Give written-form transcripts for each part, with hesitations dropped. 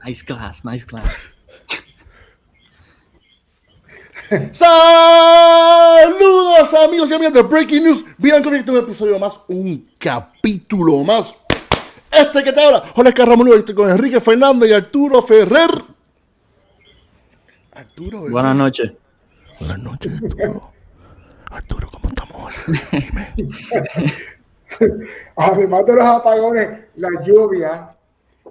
Nice glass, nice glass. Saludos amigos y amigas de Breaking News. Bien conecto un episodio más, un capítulo más. Este que te habla, Jorge Carramulo, estoy con Enrique Fernández y Arturo Ferrer. Arturo, bebé. Buenas noches. Buenas noches, Arturo. Arturo, ¿cómo estamos hoy? Dime. Además de los apagones, la lluvia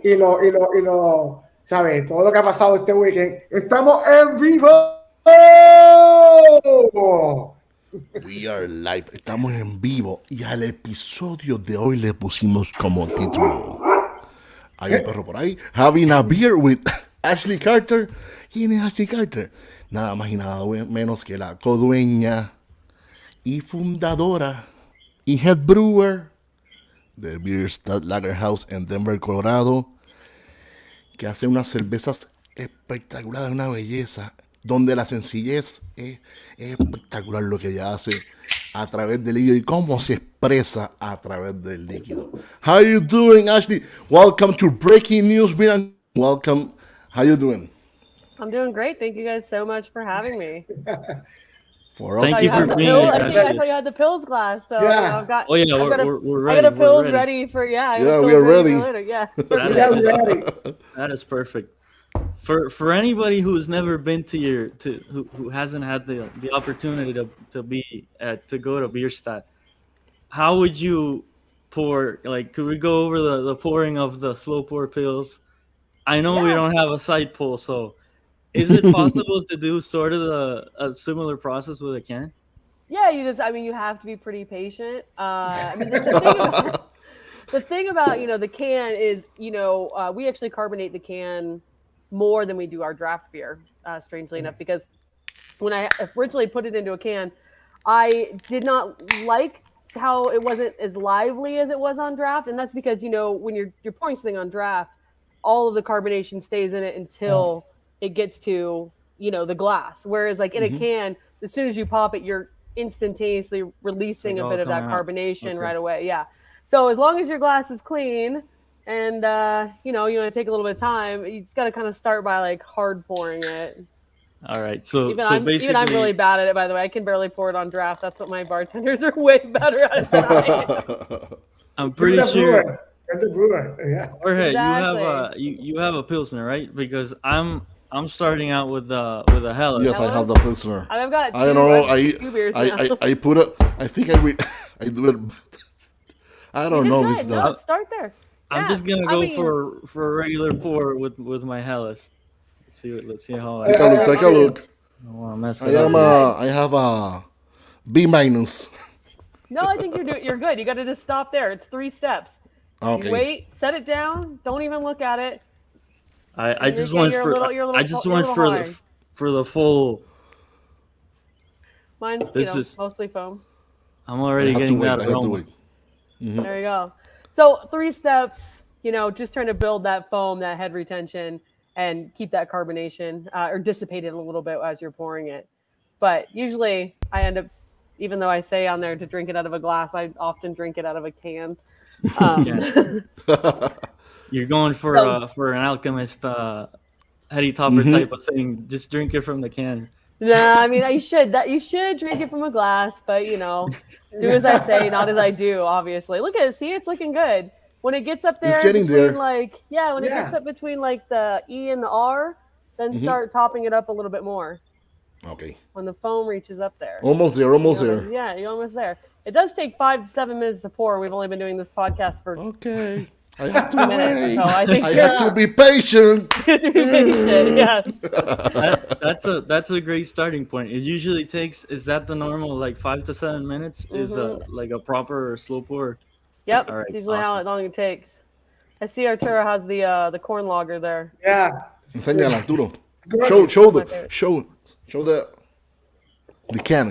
y lo, ¿sabes? Todo lo que ha pasado este weekend. ¡Estamos en vivo! We are live, estamos en vivo y al episodio de hoy le pusimos como título. Hay un perro por ahí, having a beer with Ashleigh Carter. ¿Quién es Ashleigh Carter? Nada más y nada menos que la codueña y fundadora y head brewer de Bierstadt, Lagerhaus en Denver, Colorado, que hace unas cervezas espectaculares, una belleza, donde la sencillez es espectacular lo que ella hace a través del líquido y cómo se expresa a través del líquido. How you doing, Ashleigh? Welcome to Breaking News. Miran, welcome. How you doing? I'm doing great. Thank you guys so much for having me. For us, Thank you for being I here. think I saw you had the pills glass, so Yeah. I've got. Oh yeah, we're ready. I got a pills We're ready for Yeah, I got we pills are ready. for later. Yeah. That is, Ready. that is perfect. For anybody who's never been to who hasn't had the opportunity to go to Bierstadt, how would you pour? Like, could we go over the pouring of the slow pour pills? I know we Yeah. don't have a side pull, so is it possible to do sort of a similar process with a can? Yeah, you have to be pretty patient. The thing about the can is we actually carbonate the can more than we do our draft beer, strangely enough, because when I originally put it into a can, I did not like how it wasn't as lively as it was on draft, and that's because when you're pouring something on draft, all of the carbonation stays in it until it gets to the glass. Whereas like in a can, as soon as you pop it, you're instantaneously releasing Like a bit of that coming out. carbonation Okay. right away. Yeah. So as long as your glass is clean and you want to take a little bit of time, you just got to kind of start by like hard pouring it. All right, so Even I'm really bad at it, by the way. I can barely pour it on draft. That's what my bartenders are way better at than I am. I'm pretty sure. You're the brewer. Yeah. Jorge, Exactly. you have a pilsner, right? Because I'm starting out with a Helles. yes, I have the prisoner. I've got I don't know. two beers now. I put it. I think I do it. I don't know. Good. It's No, not. start there. I'm Yeah. just gonna I go mean- for a regular pour with my Helles. Let's see how Take a look. Take a look. I don't want to mess I it am. up. I have a B minus. No, I think you're good. You got to just stop there. It's 3 steps. Okay. You wait, set it down. Don't even look at it. I just Enrique, went you're a for little- you're a little- I just you're a went little for high. for the full. Mine's This is- mostly foam. I'm I already have to getting wait. that I have to aroma. wait. There you go. So 3 steps. Just trying to build that foam, that head retention, and keep that carbonation or dissipate it a little bit as you're pouring it. But usually, I end up, even though I say on there to drink it out of a glass, I often drink it out of a can. You're going for an alchemist heady topper type of thing. Just drink it from the can. Nah, I mean, you should drink it from a glass, but do as I say, not as I do. Obviously, look at it. See, it's looking good. When it gets up there, It's getting between, there. When it gets up between like the E and the R, then start topping it up a little bit more. Okay. When the foam reaches up there. Almost there. Almost there. Yeah, you're almost there. It does take 5 to 7 minutes to pour. We've only been doing this podcast for Okay. I have to minutes, wait. so I think I have to be patient. yes. That's a great starting point. It usually takes, is that the normal, like 5 to 7 minutes is like a proper slow pour? Yep, All right, it's usually awesome. how long it takes. I see Arturo has the corn lager there. Yeah. Enséñala, Arturo. Good. Show the can.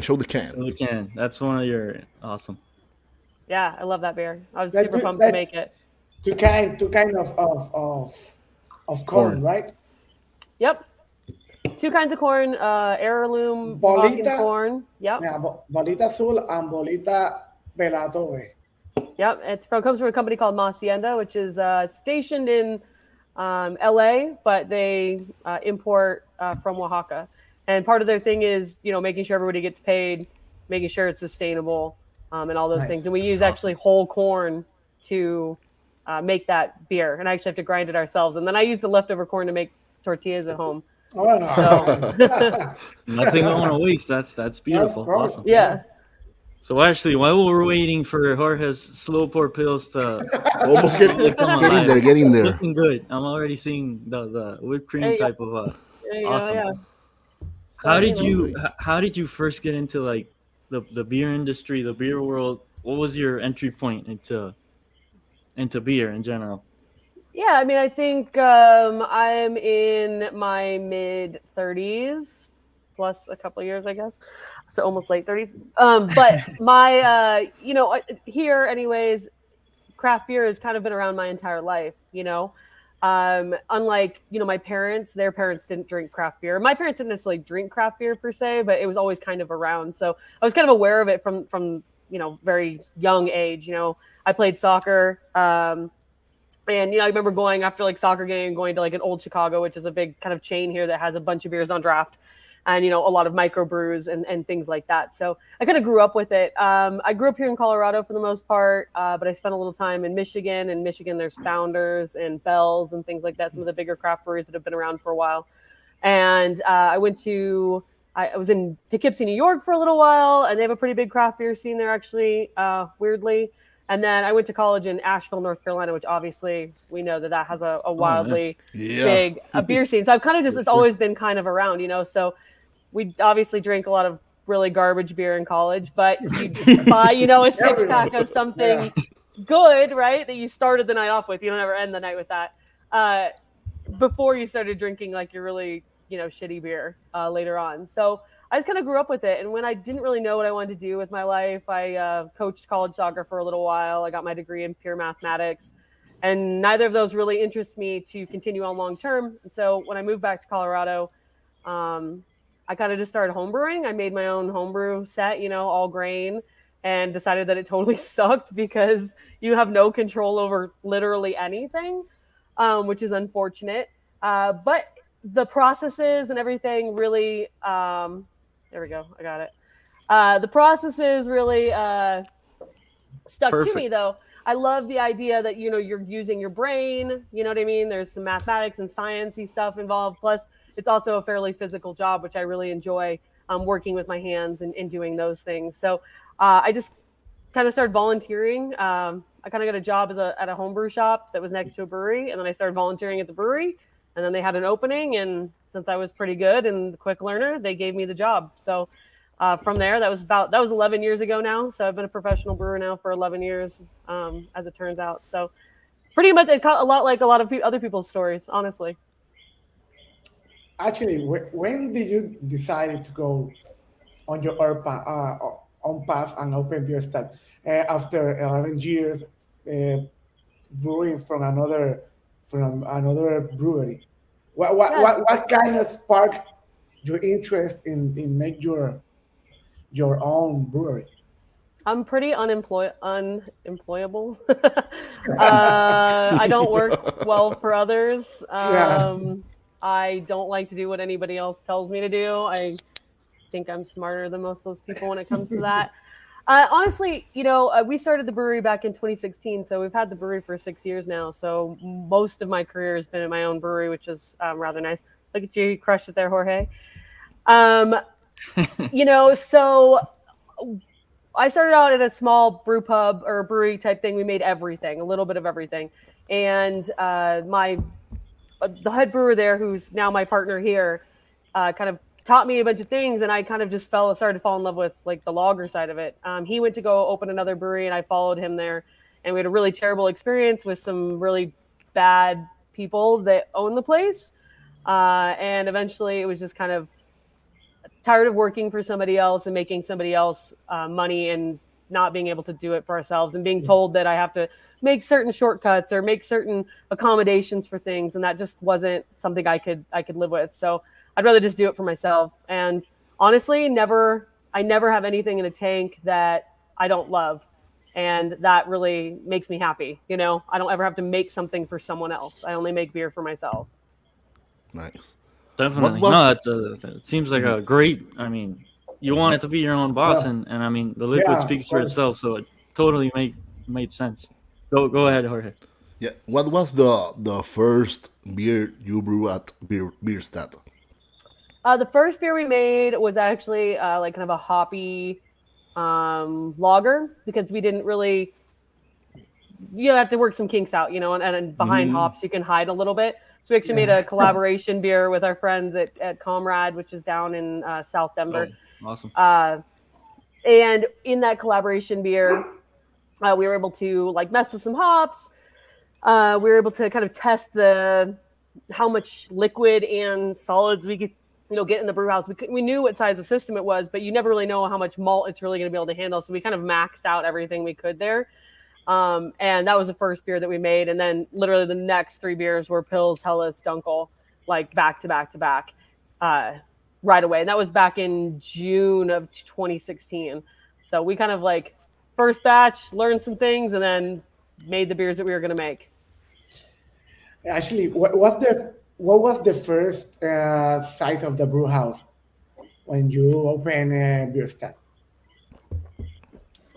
Show the can. We can. That's one of your awesome. Yeah, I love that beer. I was That- super pumped that- to make it. Two kind of corn, right? Yep. 2 kinds of corn, heirloom Moroccan Bolita. corn. Yep. Yeah, bolita azul and bolita velatore. Yep, comes from a company called Hacienda, which is stationed in LA, but they import from Oaxaca. And part of their thing is, making sure everybody gets paid, making sure it's sustainable, and all those things. Nice. And we use Awesome. actually whole corn to make that beer, and I actually have to grind it ourselves. And then I use the leftover corn to make tortillas at home. Oh, no. So Nothing going to waste. That's Of beautiful. course. Awesome. yeah. So actually, while we're waiting for Jorge's slow pour pills to Almost come getting there, alive, getting there. looking good. I'm already seeing the whipped There cream you go. type of There you go, awesome. yeah. How So, did know. you how did you first get into like the beer industry, the beer world? What was your entry point into beer in general? Yeah, I mean, I think I'm in my mid 30s, plus a couple of years, I guess. So almost late 30s. But my, here, anyways, craft beer has kind of been around my entire life. Unlike, my parents, their parents didn't drink craft beer. My parents didn't necessarily drink craft beer per se, but it was always kind of around. So I was kind of aware of it from very young age. I played soccer. And I remember going after like soccer game, going to like an Old Chicago, which is a big kind of chain here that has a bunch of beers on draft, and a lot of microbrews and things like that. So I kind of grew up with it. I grew up here in Colorado for the most part, but I spent a little time in Michigan. In Michigan, there's Founders and Bell's and things like that. Some of the bigger craft breweries that have been around for a while. And I was in Poughkeepsie, New York for a little while, and they have a pretty big craft beer scene there, actually, weirdly. And then I went to college in Asheville, North Carolina, which obviously we know that has a wildly big beer scene. So I've kind of it's always been kind of around, So we obviously drink a lot of really garbage beer in college, but you buy, a 6-pack of something good, right? That you started the night off with. You don't ever end the night with that. Before you started drinking like your really, shitty beer later on. So I just kind of grew up with it. And when I didn't really know what I wanted to do with my life, I coached college soccer for a little while. I got my degree in pure mathematics, and neither of those really interests me to continue on long term. And so when I moved back to Colorado, I kind of just started homebrewing. I made my own homebrew set, all grain, and decided that it totally sucked because you have no control over literally anything, which is unfortunate. But the processes and everything really, there we go. I got it. The processes really stuck to me, though. I love the idea that, you're using your brain. You know what I mean? There's some mathematics and sciencey stuff involved. Plus, it's also a fairly physical job, which I really enjoy, working with my hands and doing those things. So I just kind of started volunteering. I kind of got a job at a homebrew shop that was next to a brewery. And then I started volunteering at the brewery. And then they had an opening. And since I was pretty good and a quick learner, they gave me the job. So from there, that was 11 years ago now. So I've been a professional brewer now for 11 years, as it turns out. So pretty much a lot like a lot of other people's stories, honestly. Actually, when did you decide to go on your on path and open Bierstadt after 11 years brewing from another brewery? Yes. What kind of sparked your interest in make your own brewery? I'm pretty unemployable. I don't work well for others. I don't like to do what anybody else tells me to do. I think I'm smarter than most of those people when it comes to that. Honestly, we started the brewery back in 2016, so we've had the brewery for 6 years now. So most of my career has been in my own brewery, which is rather nice. Look at you crushed it there, Jorge. So I started out at a small brew pub or brewery type thing. We made everything, a little bit of everything. And the head brewer there, who's now my partner here, kind of taught me a bunch of things, and I kind of just started to fall in love with like the lager side of it. He went to go open another brewery, and I followed him there, and we had a really terrible experience with some really bad people that own the place. And eventually it was just kind of tired of working for somebody else and making somebody else money and not being able to do it for ourselves and being told that I have to make certain shortcuts or make certain accommodations for things. And that just wasn't something I could live with. So I'd rather just do it for myself. And honestly, I never have anything in a tank that I don't love. and that really makes me happy. You know, I don't ever have to make something for someone else. I only make beer for myself. Nice. What Definitely. No, was? it seems like a great. I mean, you want it to be your own boss, Yeah, and I mean, the liquid yeah, of speaks for course. itself, so it totally made sense. Go ahead, Jorge. Yeah. What was the first beer you brew at Bierstadt? The first beer we made was actually like kind of a hoppy lager because we didn't really you have to work some kinks out, you know, and behind hops you can hide a little bit. So we actually made a Yeah. collaboration beer with our friends at Comrade, which is down in South Denver. Oh, awesome. And in that collaboration beer, we were able to like mess with some hops. We were able to kind of test the how much liquid and solids we could, you know, get in the brew house. We knew what size of system it was, but you never really know how much malt it's really going to be able to handle. So we kind of maxed out everything we could there. And that was the first beer that we made. And then literally the next three beers were Pils, Helles, Dunkel, like back to back to back, right away. And that was back in June of 2016. So we kind of like first batch, learned some things, and then made the beers that we were going to make. Actually, what was the first size of the brew house when you open Bierstadt?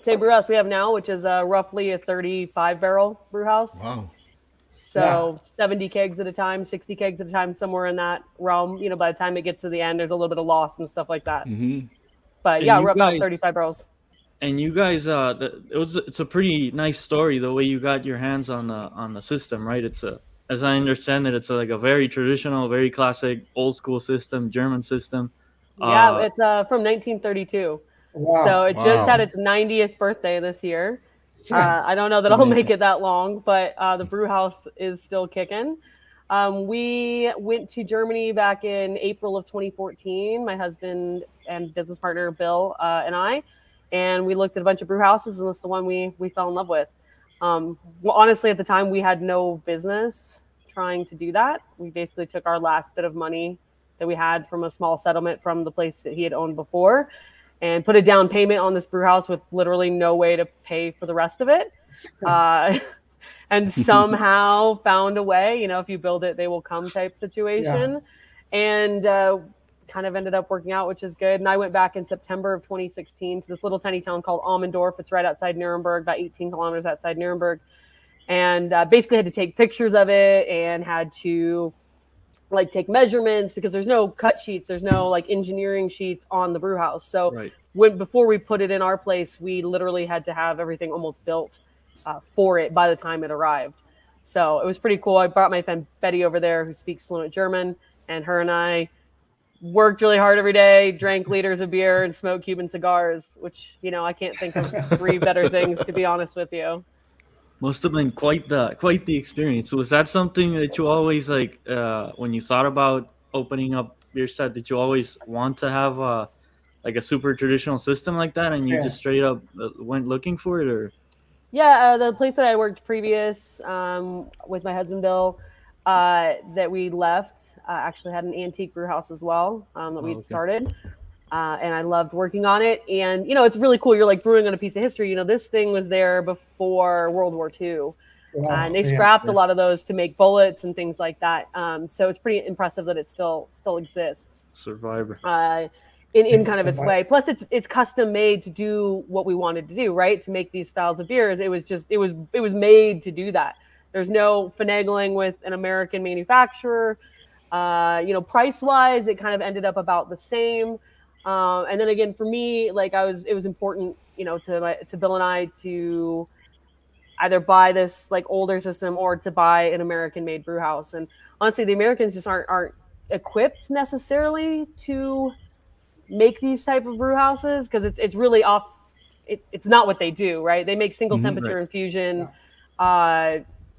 Same brew house we have now, which is roughly a 35 barrel brew house. Wow. So 70 kegs at a time, 60 kegs at a time, somewhere in that realm. You know, by the time it gets to the end, there's a little bit of loss and stuff like that. But And yeah, you we're about guys- 35 barrels. And you guys, it's a pretty nice story the way you got your hands on the system, right? It's a, as I understand it, it's like a very traditional, very classic, old school system, German system. Yeah, it's from 1932. Wow. So it just had Wow. its 90th birthday this year. I don't know that I'll make it that long, but the brew house is still kicking. We went to Germany back in April of 2014, my husband and business partner Bill and I, and we looked at a bunch of brew houses, and this is the one we fell in love with. Well, honestly, at the time, we had no business trying to do that. We basically took our last bit of money that we had from a small settlement from the place that he had owned before and put a down payment on this brew house with literally no way to pay for the rest of it. And somehow found a way, you know, if you build it, they will come type situation. And kind of ended up working out, which is good. And I went back in September of 2016 to this little tiny town called Almendorf. It's right outside Nuremberg, about 18 kilometers outside Nuremberg. And basically had to take pictures of it and had to like take measurements because there's no cut sheets, there's no like engineering sheets on the brew house. So before we put it in our place, we literally had to have everything almost built for it by the time it arrived. So it was pretty cool. I brought my friend Betty over there who speaks fluent German, and her and I worked really hard every day, drank liters of beer and smoked Cuban cigars, which, you know, I can't think of three better things, to be honest with you. Must have been quite the experience. So was that something that you always like when you thought about opening up Bierstadt? Did you always want to have like a super traditional system like that, and you just straight up went looking for it, or? Yeah, the place that I worked previous with my husband Bill that we left actually had an antique brew house as well that we'd started. And I loved working on it. And, you know, it's really cool. You're like brewing on a piece of history. You know, this thing was there before World War II. And they scrapped a lot of those to make bullets and things like that. So it's pretty impressive that it still exists. Survivor. In kind of its way. Plus, it's custom made to do what we wanted to do, right? To make these styles of beers. It was made to do that. There's no finagling with an American manufacturer. You know, price wise, it kind of ended up about the same. And then again, for me, like it was important, you know, to Bill and I to either buy this like older system or to buy an American made brew house. And honestly, the Americans just aren't equipped necessarily to make these type of brew houses because it's really off. It's not what they do, right? They make single temperature infusion,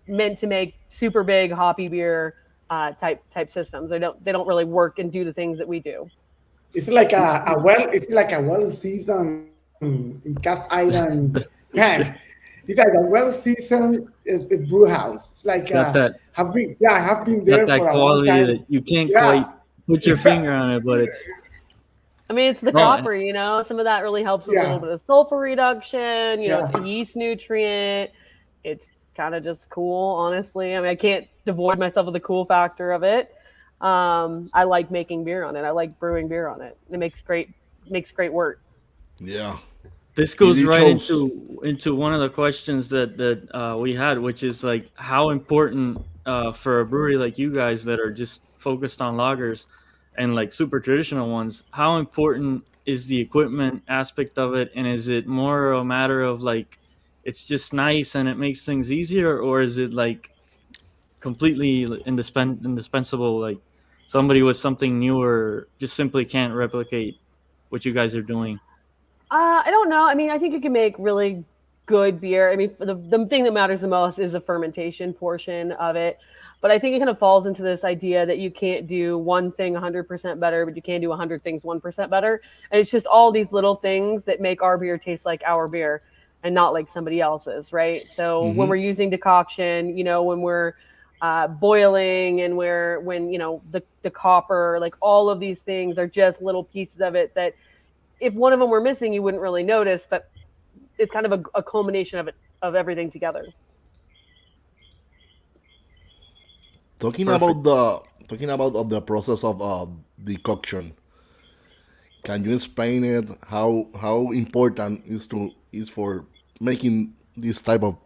meant to make super big hoppy beer type systems. They don't really work and do the things that we do. It's like a well seasoned cast iron tank. It's like a well seasoned brew house. It's like I have been there got that for a long quality time. that you can't quite put your finger on it, but it's I mean, it's the No, copper, you know, some of that really helps with a little Yeah, bit of sulfur reduction. You know, yeah. it's a yeast nutrient. It's kind of just cool, honestly. I mean, I can't devoid myself of the cool factor of it. I like making beer on it. I like brewing beer on it. It makes great work. Yeah. this It, goes it right shows. into one of the questions that we had, which is like how important for a brewery like you guys that are just focused on lagers and like super traditional ones. How important is the equipment aspect of it, and is it more a matter of like it's just nice and it makes things easier, or is it like completely indispensable? Like somebody with something newer just simply can't replicate what you guys are doing. I don't know. I mean, I think you can make really good beer. I mean, the thing that matters the most is the fermentation portion of it. But I think it kind of falls into this idea that you can't do one thing 100% better, but you can do 100 things 1% better. And it's just all these little things that make our beer taste like our beer and not like somebody else's, right? So when we're using decoction, you know, when we're boiling and when, you know, the copper, like all of these things are just little pieces of it that if one of them were missing, you wouldn't really notice, but it's kind of a culmination of it, of everything together. Talking Perfect. about the process of decoction, can you explain it? How important is for making this type of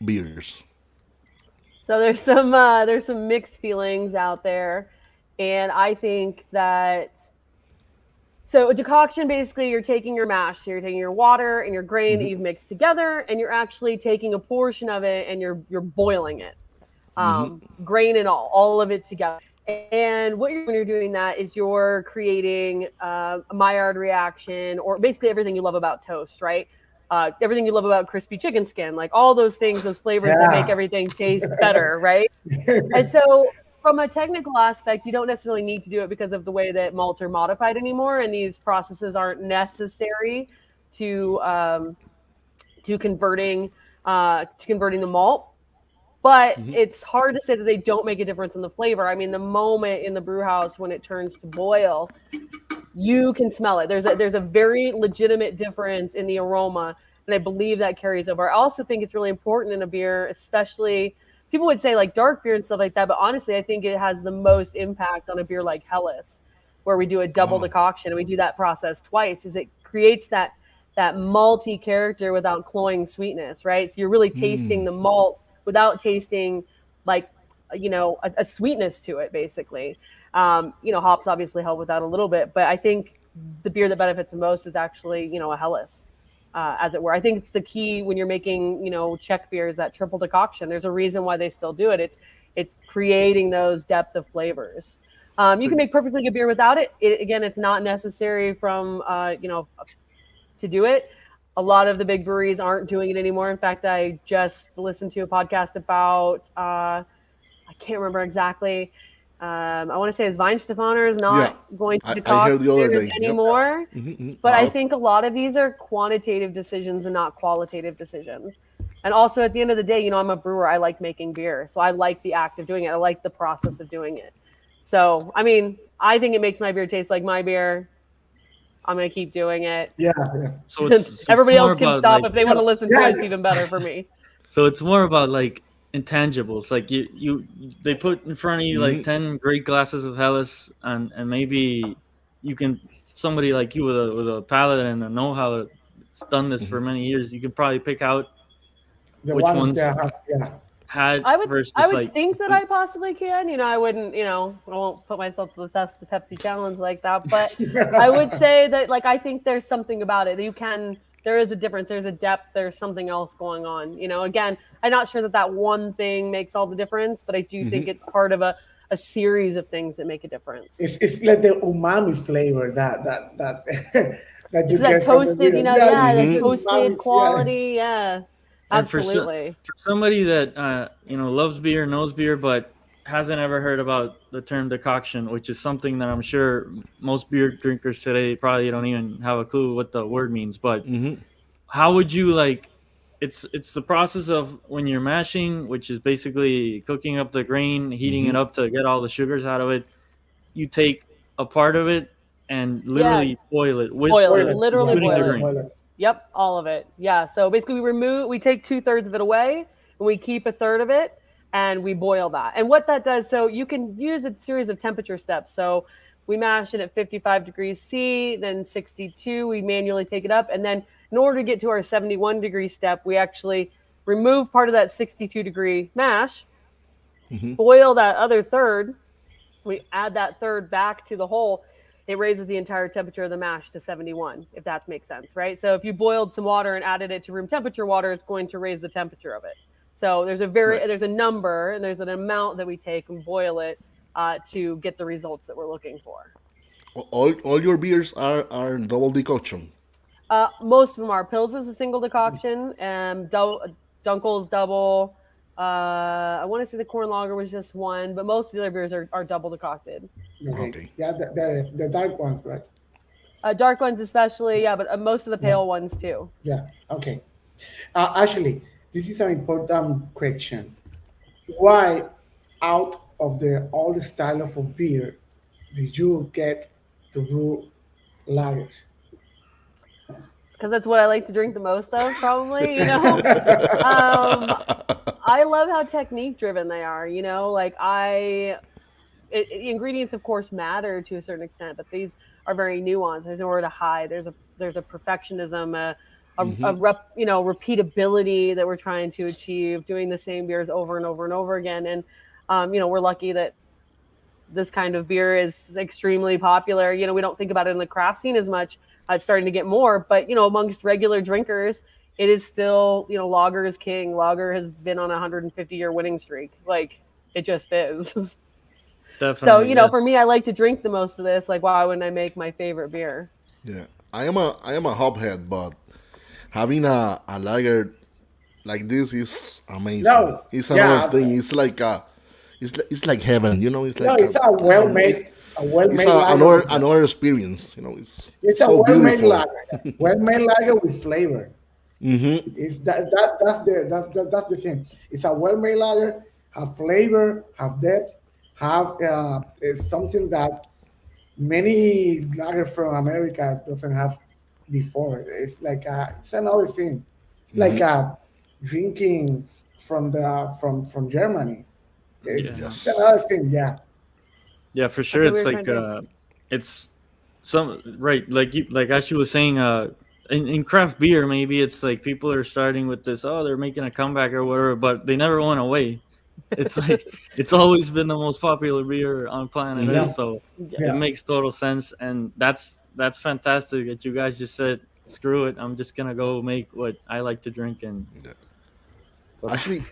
beers? So there's some mixed feelings out there, and I think that so a decoction basically you're taking your mash, so you're taking your water and your grain that you've mixed together, and you're actually taking a portion of it and you're boiling it, grain and all of it together. And what you're when you're doing that is you're creating a Maillard reaction, or basically everything you love about toast, right? Everything you love about crispy chicken skin, like all those things, those flavors that make Yeah. everything taste better, right? And so, from a technical aspect, you don't necessarily need to do it because of the way that malts are modified anymore, and these processes aren't necessary to to converting to converting the malt. But it's hard to say that they don't make a difference in the flavor. I mean, the moment in the brew house when it turns to boil, you can smell it. There's a very legitimate difference in the aroma, and I believe that carries over. I also think it's really important in a beer, especially people would say like dark beer and stuff like that, but honestly, I think it has the most impact on a beer like Helles, where we do a double Oh. decoction and we do that process twice. Is it creates that malty character without cloying sweetness, right? So you're really tasting the malt without tasting like you know a sweetness to it, basically. You know, hops obviously help with that a little bit, but I think the beer that benefits the most is actually, you know, a Helles, as it were. I think it's the key when you're making, you know, Czech beers, that triple decoction. There's a reason why they still do it. It's creating those depth of flavors. You can make perfectly good beer without it. Again, it's not necessary from, you know, to do it. A lot of the big breweries aren't doing it anymore. In fact, I just listened to a podcast about, I can't remember exactly. I want to say it's Weinstefaner is Yeah, not going to I heard decoct the other beers day. Yep. anymore. But I Uh, think a lot of these are quantitative decisions and not qualitative decisions. And also, at the end of the day, you know, I'm a brewer. I like making beer. So I like the act of doing it. I like the process of doing it. So, I mean, I think it makes my beer taste like my beer. I'm going to keep doing it. Yeah, yeah, So it's Everybody more else can about stop like if they want to listen to yeah. it. It's even better for me. so it's more about like intangibles. Like you they put in front of you like 10 great glasses of Helles, and maybe you can somebody like you with a palate and a know-how that's done this for many years, you can probably pick out The which ones ones that have, yeah. had I versus would like think that I possibly can. You know, I wouldn't, you know, I won't put myself to the test the Pepsi challenge like that. But I would say that like I think there's something about it. You can there is a difference, there's a depth, there's something else going on. You know, again, I'm not sure that that one thing makes all the difference, but I do think it's part of a series of things that make a difference. It's like the umami flavor that that you It's that get from the toasted, beer. you know, Yeah, yeah, that the toasted umami. Yeah, quality, yeah. and Absolutely. for somebody that you know loves beer, knows beer, but hasn't ever heard about the term decoction, which is something that I'm sure most beer drinkers today probably don't even have a clue what the word means. But how would you like? It's the process of when you're mashing, which is basically cooking up the grain, heating it up to get all the sugars out of it. You take a part of it and Yeah, literally boil it with boil it, the literally including the boil it. grain. Yep, all of it. Yeah. So basically, we take 2/3 of it away, and we keep a third of it, and we boil that. And what that does, so you can use a series of temperature steps. So we mash it at 55 degrees C, then 62. We manually take it up, and then in order to get to our 71-degree step, we actually remove part of that 62-degree mash, boil that other third. We add that third back to the whole. It raises the entire temperature of the mash to 71, if that makes sense, right? So if you boiled some water and added it to room temperature water, it's going to raise the temperature of it. So there's a number and there's an amount that we take and boil it to get the results that we're looking for. All your beers are double decoction. Most of them are. Pils is a single decoction, and Dunkel's double. I want to say the corn lager was just one, but most of the other beers are double decocted. Okay. Yeah, the dark ones, right? Dark ones especially, yeah, but most of the pale ones too. Yeah. Okay. Actually, this is an important question. Why, out of the all the style of beer, did you get to brew lagers? Because that's what I like to drink the most of, probably, I love how technique driven they are, like ingredients of course matter to a certain extent, but these are very nuanced. There's nowhere to hide. There's a perfectionism, repeatability that we're trying to achieve, doing the same beers over and over and over again. And we're lucky that this kind of beer is extremely popular. We don't think about it in the craft scene as much. It's starting to get more, but amongst regular drinkers, it is still, lager is king. Lager has been on a 150-year winning streak. Like, it just is. Definitely. So, for me, I like to drink the most of this. Like, why wouldn't I make my favorite beer? Yeah, I am a hophead, but having a lager like this is amazing. No, It's yeah, another thing. It's like it's like heaven. It's no, like it's a well-made lager. Another experience. It's a so well-made beautiful. lager. Well-made lager with flavor. Mm-hmm. It's that's the thing. It's a well-made lager, have flavor, have depth, have is something that many lager from America doesn't have before. It's another thing. It's like drinking from Germany. It's Yeah. another thing. Yeah. Yeah, for sure. That's It's what we were like trying to it's some right, like Ashley was saying, in craft beer, maybe it's like people are starting with this, oh, they're making a comeback or whatever, but they never went away. It's like it's always been the most popular beer on planet Yeah. Earth, so it Yeah. makes total sense, and that's fantastic that you guys just said, screw it, I'm just gonna go make what I like to drink. And Actually,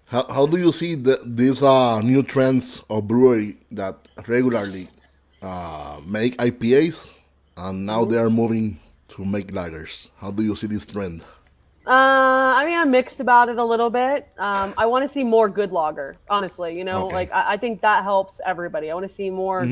how do you see these new trends of brewery that regularly make IPAs and now they are moving to make lagers? How do you see this trend? I'm mixed about it a little bit. I want to see more good lager, honestly. Okay. Like I think that helps everybody. I want to see more.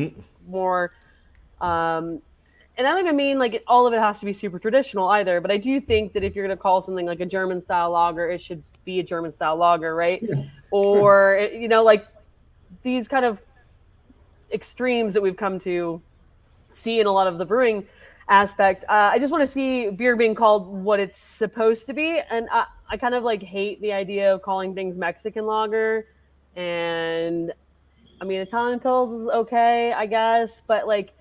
And I don't even mean like all of it has to be super traditional either. But I do think that if you're going to call something like a German style lager, it should be a German style lager, right? Or like these kind of extremes that we've come to see in a lot of the brewing aspect. I just want to see beer being called what it's supposed to be. And I kind of like hate the idea of calling things Mexican lager. And I mean, Italian Pils is okay, I guess. But like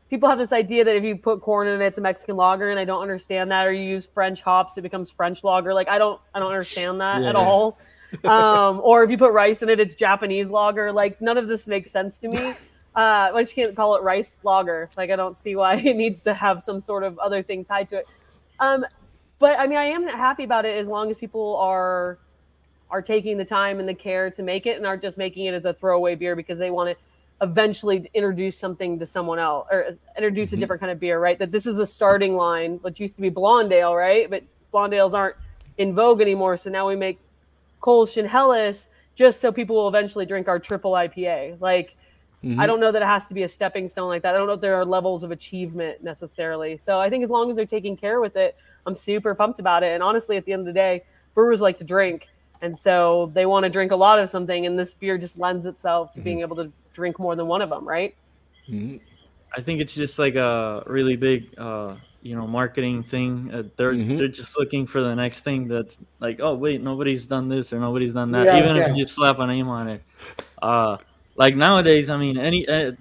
people have this idea that if you put corn in it, it's a Mexican lager. And I don't understand that. Or you use French hops, it becomes French lager. Like I don't understand that at all. Or if you put rice in it, it's Japanese lager. Like none of this makes sense to me. I just can't call it rice lager. Like I don't see why it needs to have some sort of other thing tied to it. But I mean, I am happy about it as long as people are taking the time and the care to make it and aren't just making it as a throwaway beer because they want to eventually introduce something to someone else or introduce a different kind of beer, right? That this is a starting line, which used to be blonde ale, right? But blonde ales aren't in vogue anymore. So now we make Kolsch and Helles just so people will eventually drink our triple IPA. Like, I don't know that it has to be a stepping stone like that. I don't know if there are levels of achievement necessarily. So I think as long as they're taking care with it, I'm super pumped about it. And honestly, at the end of the day, brewers like to drink. And so they want to drink a lot of something. And this beer just lends itself to being able to drink more than one of them, right? I think it's just like a really big, marketing thing. They're just looking for the next thing that's like, oh wait, nobody's done this or nobody's done that. Yes, Even if you yes. just slap a name on it. Like nowadays, I mean,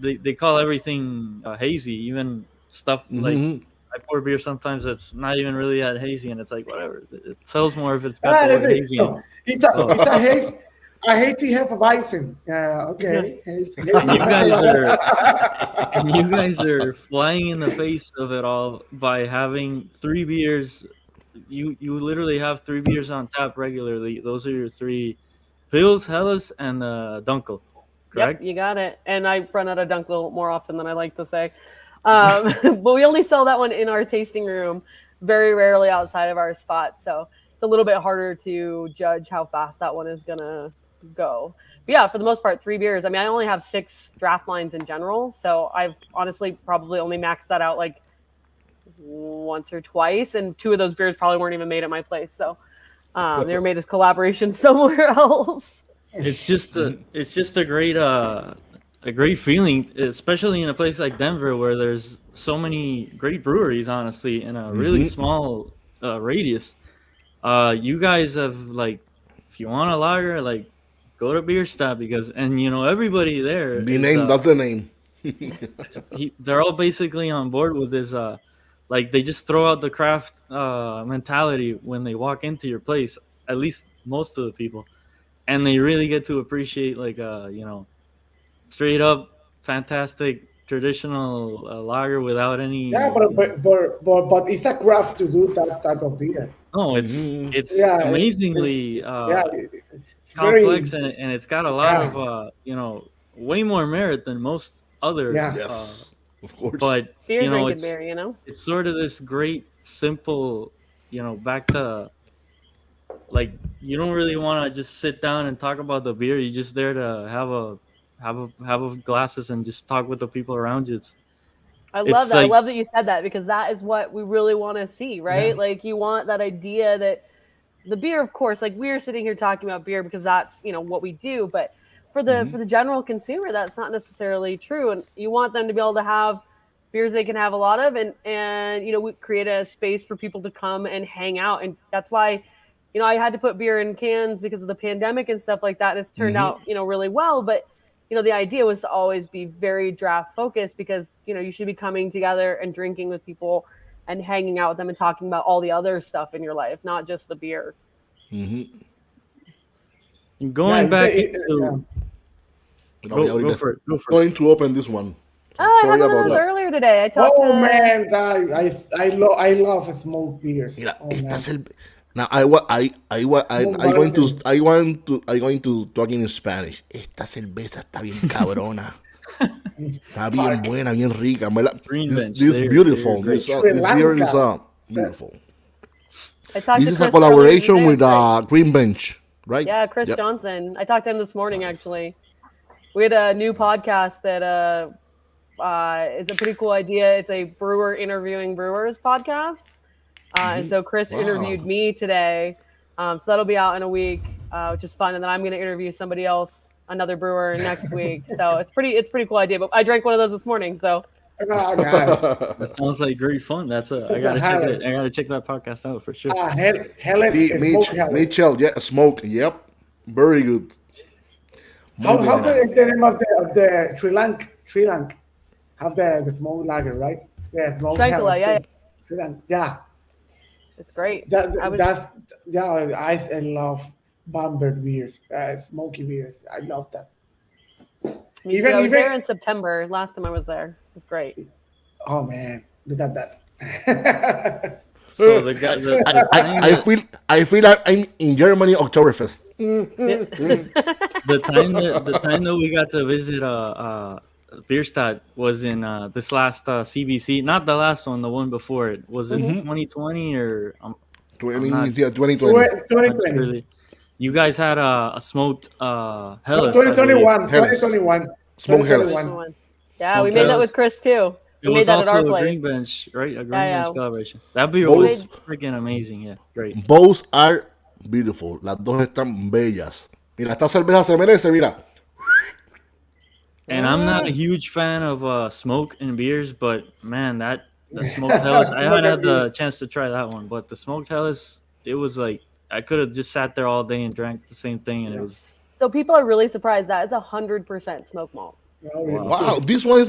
they call everything hazy. Even stuff like I pour beer sometimes that's not even really that hazy, and it's like whatever. It sells more if it's got Ah, the that's word it. hazy in it. No, it's So a haze. A hazy Hefeweizen. Okay. Hazy and you guys are Hefeweizen. and you guys are flying in the face of it all by having three beers. You literally have three beers on tap regularly. Those are your three: Pils, Helles, and Dunkel. Yep, Correct? you got it. And I run out of Dunkel more often than I like to say. But we only sell that one in our tasting room, very rarely outside of our spot. So it's a little bit harder to judge how fast that one is going to go. But yeah, for the most part, three beers. I mean, I only have 6 draft lines in general. So I've honestly probably only maxed that out like once or twice. And 2 of those beers probably weren't even made at my place. So they were made as collaborations somewhere else. It's just a great feeling, especially in a place like Denver where there's so many great breweries, honestly, in a really small radius. You guys have like, if you want a lager, like go to Bierstadt because, and everybody there The is name, that's the name. they're all basically on board with this. Like they just throw out the craft mentality when they walk into your place. At least most of the people, and they really get to appreciate like straight up fantastic traditional lager without Yeah, any. but it's a craft to do that type of beer. No, it's Yeah, amazingly yeah, it's very complex, and it's got a lot yeah, of way more merit than most other. yeah. Yes, of course. But Beer drinking it's beer, you know? it's sort of this great simple, back to like you don't really want to just sit down and talk about the beer. You're just there to have a glasses and just talk with the people around you. I love It's that. I like love that you said that because that is what we really want to see, Yeah. right? Like you want that idea that the beer, of course, like we're sitting here talking about beer because that's what we do, but for the general consumer, that's not necessarily true. And you want them to be able to have beers they can have a lot of, and we create a space for people to come and hang out, and that's why I had to put beer in cans because of the pandemic and stuff like that. And it's turned out really well, but the idea was to always be very draft focused because, you should be coming together and drinking with people and hanging out with them and talking about all the other stuff in your life, not just the beer. Yeah, going back into go Ahorita for it. Go for it. going to open this one. Oh, I had Sorry one of about those that. earlier today. I talked Oh to man, I love smoked beers. Mira, Oh este man, es el. Now I going to I going to talk in Spanish. Esta cerveza está bien cabrona. Está bien Spark. buena, bien rica. en verdad. Green This bench. this They're beautiful. great. Sri This beer is Lanka. beautiful. I talked This to is a Chris earlier collaboration today. with Green Bench, right? Yeah, Chris Yep. Johnson. I talked to him this morning actually. We had a new podcast that is a pretty cool idea. It's a brewer interviewing brewers podcast. And so Chris Wow. interviewed me today. So that'll be out in a week, which is fun. And then I'm going to interview somebody else, another brewer, next week. So it's pretty cool idea. But I drank one of those this morning. So Oh, nice. That sounds like great fun. I It's a gotta check highlight. it. I gotta check that podcast out for sure. Helles See, is smoke Helles. Mitchell, yeah, smoke. Yep, very good. Muy How's buena. the name of the Sri Lanka? Have the smoke lager, right? The smoke Shankala, Helles. yeah. Sri Lanka. Yeah. It's great. That's yeah. I love Bamberg beers, smoky beers. I love that. Me too. I was there in September. Last time I was there. It was great. Oh man, look at that. So the guy, I feel like I'm in Germany Oktoberfest. the time that we got to visit Bierstadt was in this last CBC, not the last one, the one before it. Was it 2020 or I'm not 2020. 2020. really. You guys had a smoked No, Helles. I believe. 2021. Helles. 2021. Smoke Helles. 2021. Yeah, we Smoked made that Helles. with Chris too. It We made was that at also our a place. green bench, right? A green Yeah, bench yeah. collaboration. That beer Both- was freaking amazing. Yeah, great. Both are beautiful. Las dos están bellas. Mira, esta cerveza se merece, mira. And I'm not a Ah, huge fan of smoke in beers, but man, that the smoked Hellas, I haven't had the chance to try that one, but the smoked Hellas, it was like I could have just sat there all day and drank the same thing, and it was So people are really surprised that it's 100% smoke malt. No, wow. wow, this one is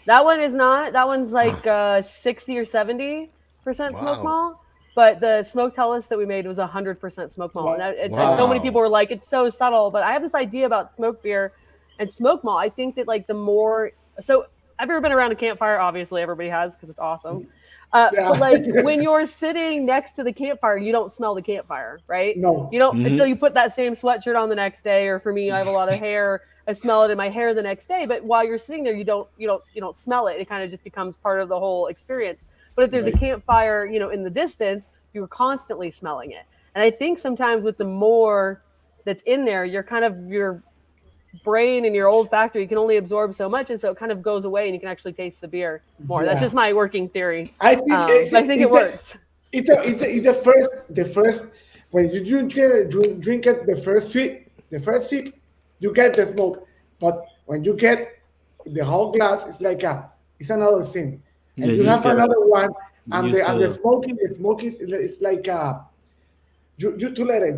That one is not. That one's like 60 or 70% smoke wow, malt. But the smoked Hellas that we made was 100% smoke malt. And so many wow. people were like, it's so subtle. But I have this idea about smoked beer and smoke malt. I think that like the more, so I've ever been around a campfire. Obviously, everybody has because it's awesome. Yeah. But like when you're sitting next to the campfire, you don't smell the campfire, right? No. You don't until you put that same sweatshirt on the next day. Or for me, I have a lot of hair. I smell it in my hair the next day. But while you're sitting there, you don't smell it. It kind of just becomes part of the whole experience. But if there's a campfire, in the distance, you're constantly smelling it. And I think sometimes with the more that's in there, you're kind of your brain and your olfactory can only absorb so much, and so it kind of goes away, and you can actually taste the beer more. That's Yeah. just my working theory. I think But I think it works. It's the first when you drink it the first sip, you get the smoke, but when you get the whole glass, it's another thing, Yeah, and you you just have gotta another one, get and used the to smoke is it's like you tolerate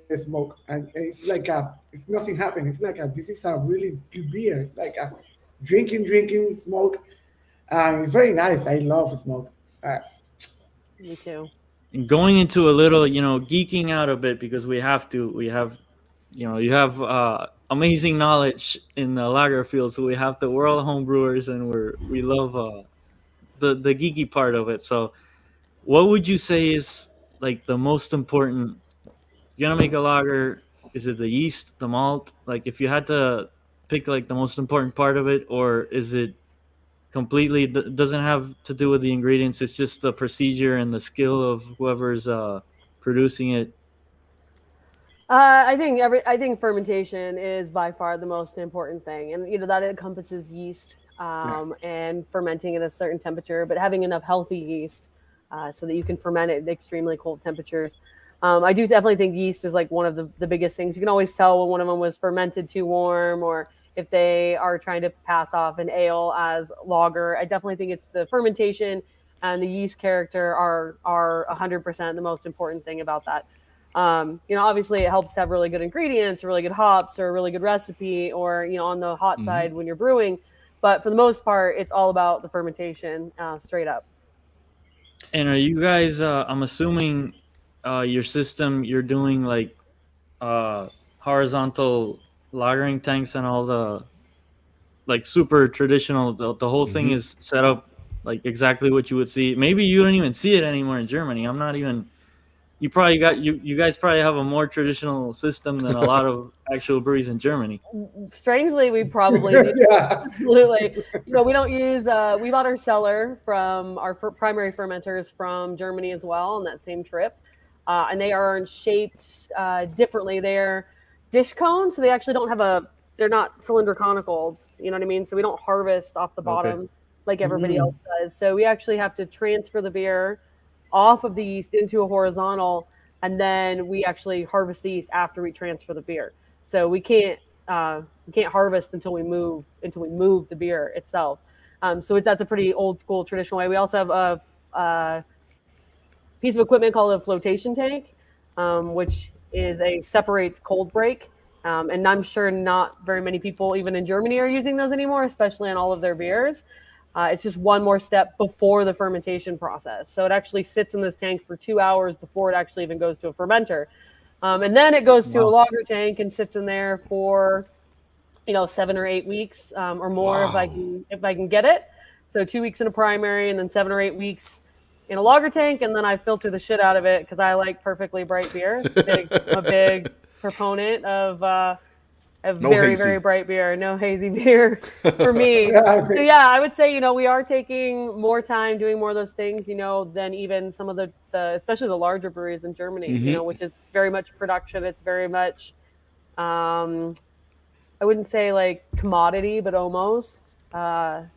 the smoke, and it's nothing happening. It's this is a really good beer. It's like drinking smoke, and it's very nice. I love smoke. Uh, Me too. going into a little, geeking out a bit because we have to. We have, you have amazing knowledge in the lager field, so we have to. We're all home brewers, and we love the geeky part of it. So, what would you say is like the most important? You're gonna make a lager. Is it the yeast, the malt? Like, if you had to pick like the most important part of it, or is it completely doesn't have to do with the ingredients? It's just the procedure and the skill of whoever's producing it. I think fermentation is by far the most important thing, and that encompasses yeast yeah, and fermenting at a certain temperature, but having enough healthy yeast so that you can ferment it at extremely cold temperatures. I do definitely think yeast is like one of the biggest things. You can always tell when one of them was fermented too warm, or if they are trying to pass off an ale as lager. I definitely think it's the fermentation and the yeast character are 100% the most important thing about that. Obviously it helps to have really good ingredients, really good hops, or a really good recipe, or on the hot side when you're brewing. But for the most part, it's all about the fermentation, straight up. And are you guys? I'm assuming your system. You're doing like uh, horizontal lagering tanks and all the like super traditional. The whole thing is set up like exactly what you would see. Maybe you don't even see it anymore in Germany. I'm not even. You probably got you guys probably have a more traditional system than a lot of actual breweries in Germany. Strangely, we probably do. yeah. Absolutely. We don't use, we bought our cellar from our primary fermenters from Germany as well on that same trip. And they are shaped differently. They're dish cones, so they actually don't have they're not cylinder conicals, you know what I mean? So we don't harvest off the Okay. bottom like everybody else does. So we actually have to transfer the beer off of the yeast into a horizontal, and then we actually harvest the yeast after we transfer the beer. So we can't harvest until we move the beer itself. So that's a pretty old school traditional way. We also have a piece of equipment called a flotation tank, which separates cold break. And I'm sure not very many people, even in Germany, are using those anymore, especially on all of their beers. It's just one more step before the fermentation process. So it actually sits in this tank for 2 hours before it actually even goes to a fermenter. And then it goes to a Wow. lager tank and sits in there for 7 or 8 weeks or more Wow. if I can get it. So 2 weeks in a primary and then 7 or 8 weeks in a lager tank, and then I filter the shit out of it because I like perfectly bright beer. I'm a big proponent of No very, hazy. very bright beer, no hazy beer for me. Yeah, So yeah, I would say, we are taking more time doing more of those things, than even some of the especially the larger breweries in Germany, which is very much production. It's very much, I wouldn't say like commodity, but almost. But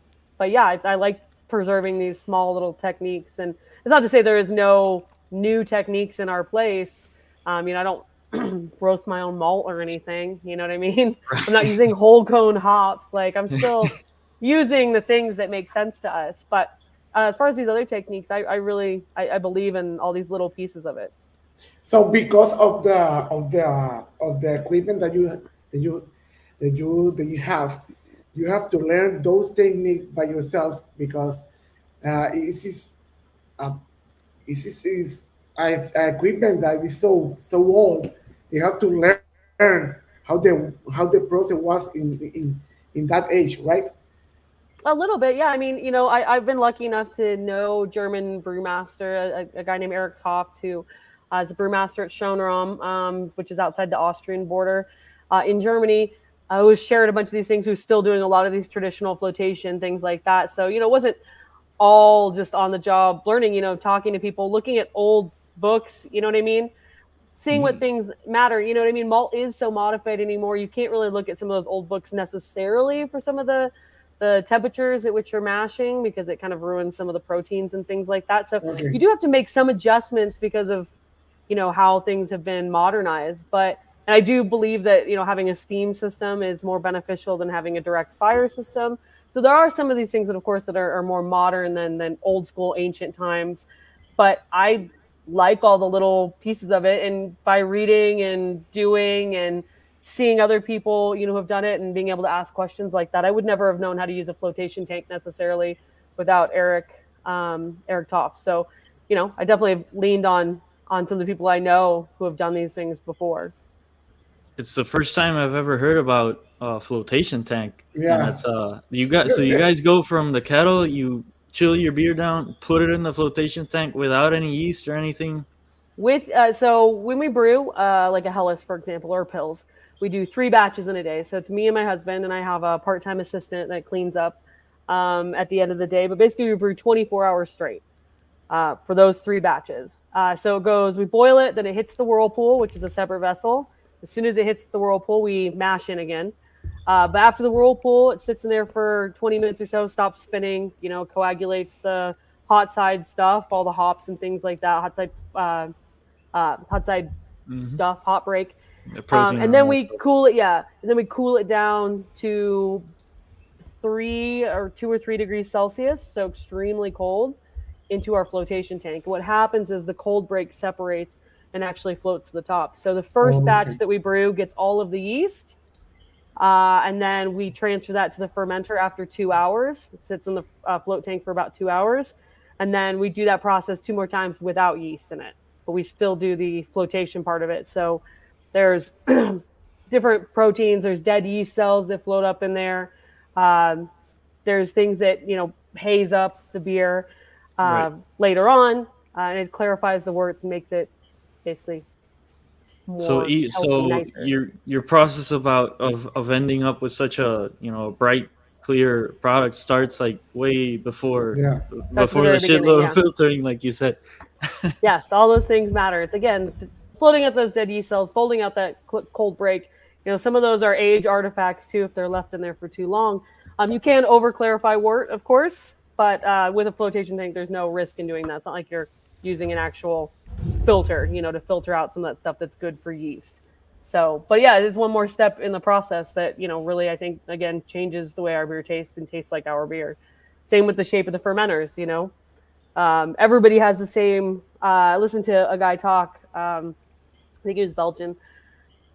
yeah, I like preserving these small little techniques. And it's not to say there is no new techniques in our place. I roast my own malt or anything. You know what I mean? I'm not using whole cone hops. Like I'm still using the things that make sense to us. But as far as these other techniques, I really I believe in all these little pieces of it. So because of the equipment that you that you have to learn those techniques by yourself because this is uh, this is equipment that is so old. You have to learn how the process was in that age, right? A little bit, yeah. I mean, I've been lucky enough to know German brewmaster, a guy named Eric Toft, who is a brewmaster at Schönraum, which is outside the Austrian border in Germany. Who's shared a bunch of these things, who's still doing a lot of these traditional flotation, things like that. So, it wasn't all just on the job learning, talking to people, looking at old books, you know what I mean? Seeing what things matter, you know what I mean? Malt is so modified anymore. You can't really look at some of those old books necessarily for some of the temperatures at which you're mashing because it kind of ruins some of the proteins and things like that. So Okay. you do have to make some adjustments because of, how things have been modernized. But and I do believe that, having a steam system is more beneficial than having a direct fire system. So there are some of these things that, of course, that are more modern than old school ancient times. But I like all the little pieces of it. And by reading and doing and seeing other people, who have done it and being able to ask questions like that, I would never have known how to use a flotation tank necessarily without Eric Toft. So, I definitely have leaned on some of the people I know who have done these things before. It's the first time I've ever heard about a flotation tank, and Yeah. it's you guys go from the kettle, you chill your beer down, put it in the flotation tank without any yeast or anything. With so when we brew like a Helles, for example, or pills, we do 3 batches in a day. So it's me and my husband, and I have a part-time assistant that cleans up at the end of the day. But basically, we brew 24 hours straight for those 3 batches. So it goes, we boil it, then it hits the whirlpool, which is a separate vessel. As soon as it hits the whirlpool, we mash in again. But after the whirlpool, it sits in there for 20 minutes or so, stops spinning, coagulates the hot side stuff, all the hops and things like that, hot side stuff, hot break. The protein And then and we stuff. cool it, yeah. And then we cool it down to 2 or 3 degrees Celsius, so extremely cold, into our flotation tank. What happens is the cold break separates and actually floats to the top. So the first batch that we brew gets all of the yeast, and then we transfer that to the fermenter after 2 hours. It sits in the float tank for about 2 hours, and then we do that process 2 more times without yeast in it, but we still do the flotation part of it. So there's different proteins. There's dead yeast cells that float up in there. There's things that haze up the beer Right. later on, and it clarifies the worts and makes it basically So more healthy, so nicer. your process of ending up with such a bright clear product starts like way before Yeah. Starts at the before the very beginning, shitload yeah. of filtering, like you said. Yes, all those things matter. It's again floating out those dead yeast cells, folding out that cold break. Some of those are age artifacts too if they're left in there for too long. You can over clarify wort, of course, but with a flotation tank, there's no risk in doing that. It's not like you're using an actual filter, to filter out some of that stuff that's good for yeast. So, but yeah, it is one more step in the process that really I think again changes the way our beer tastes and tastes like our beer. Same with the shape of the fermenters. Everybody has the same. I listened to a guy talk. I think he was Belgian,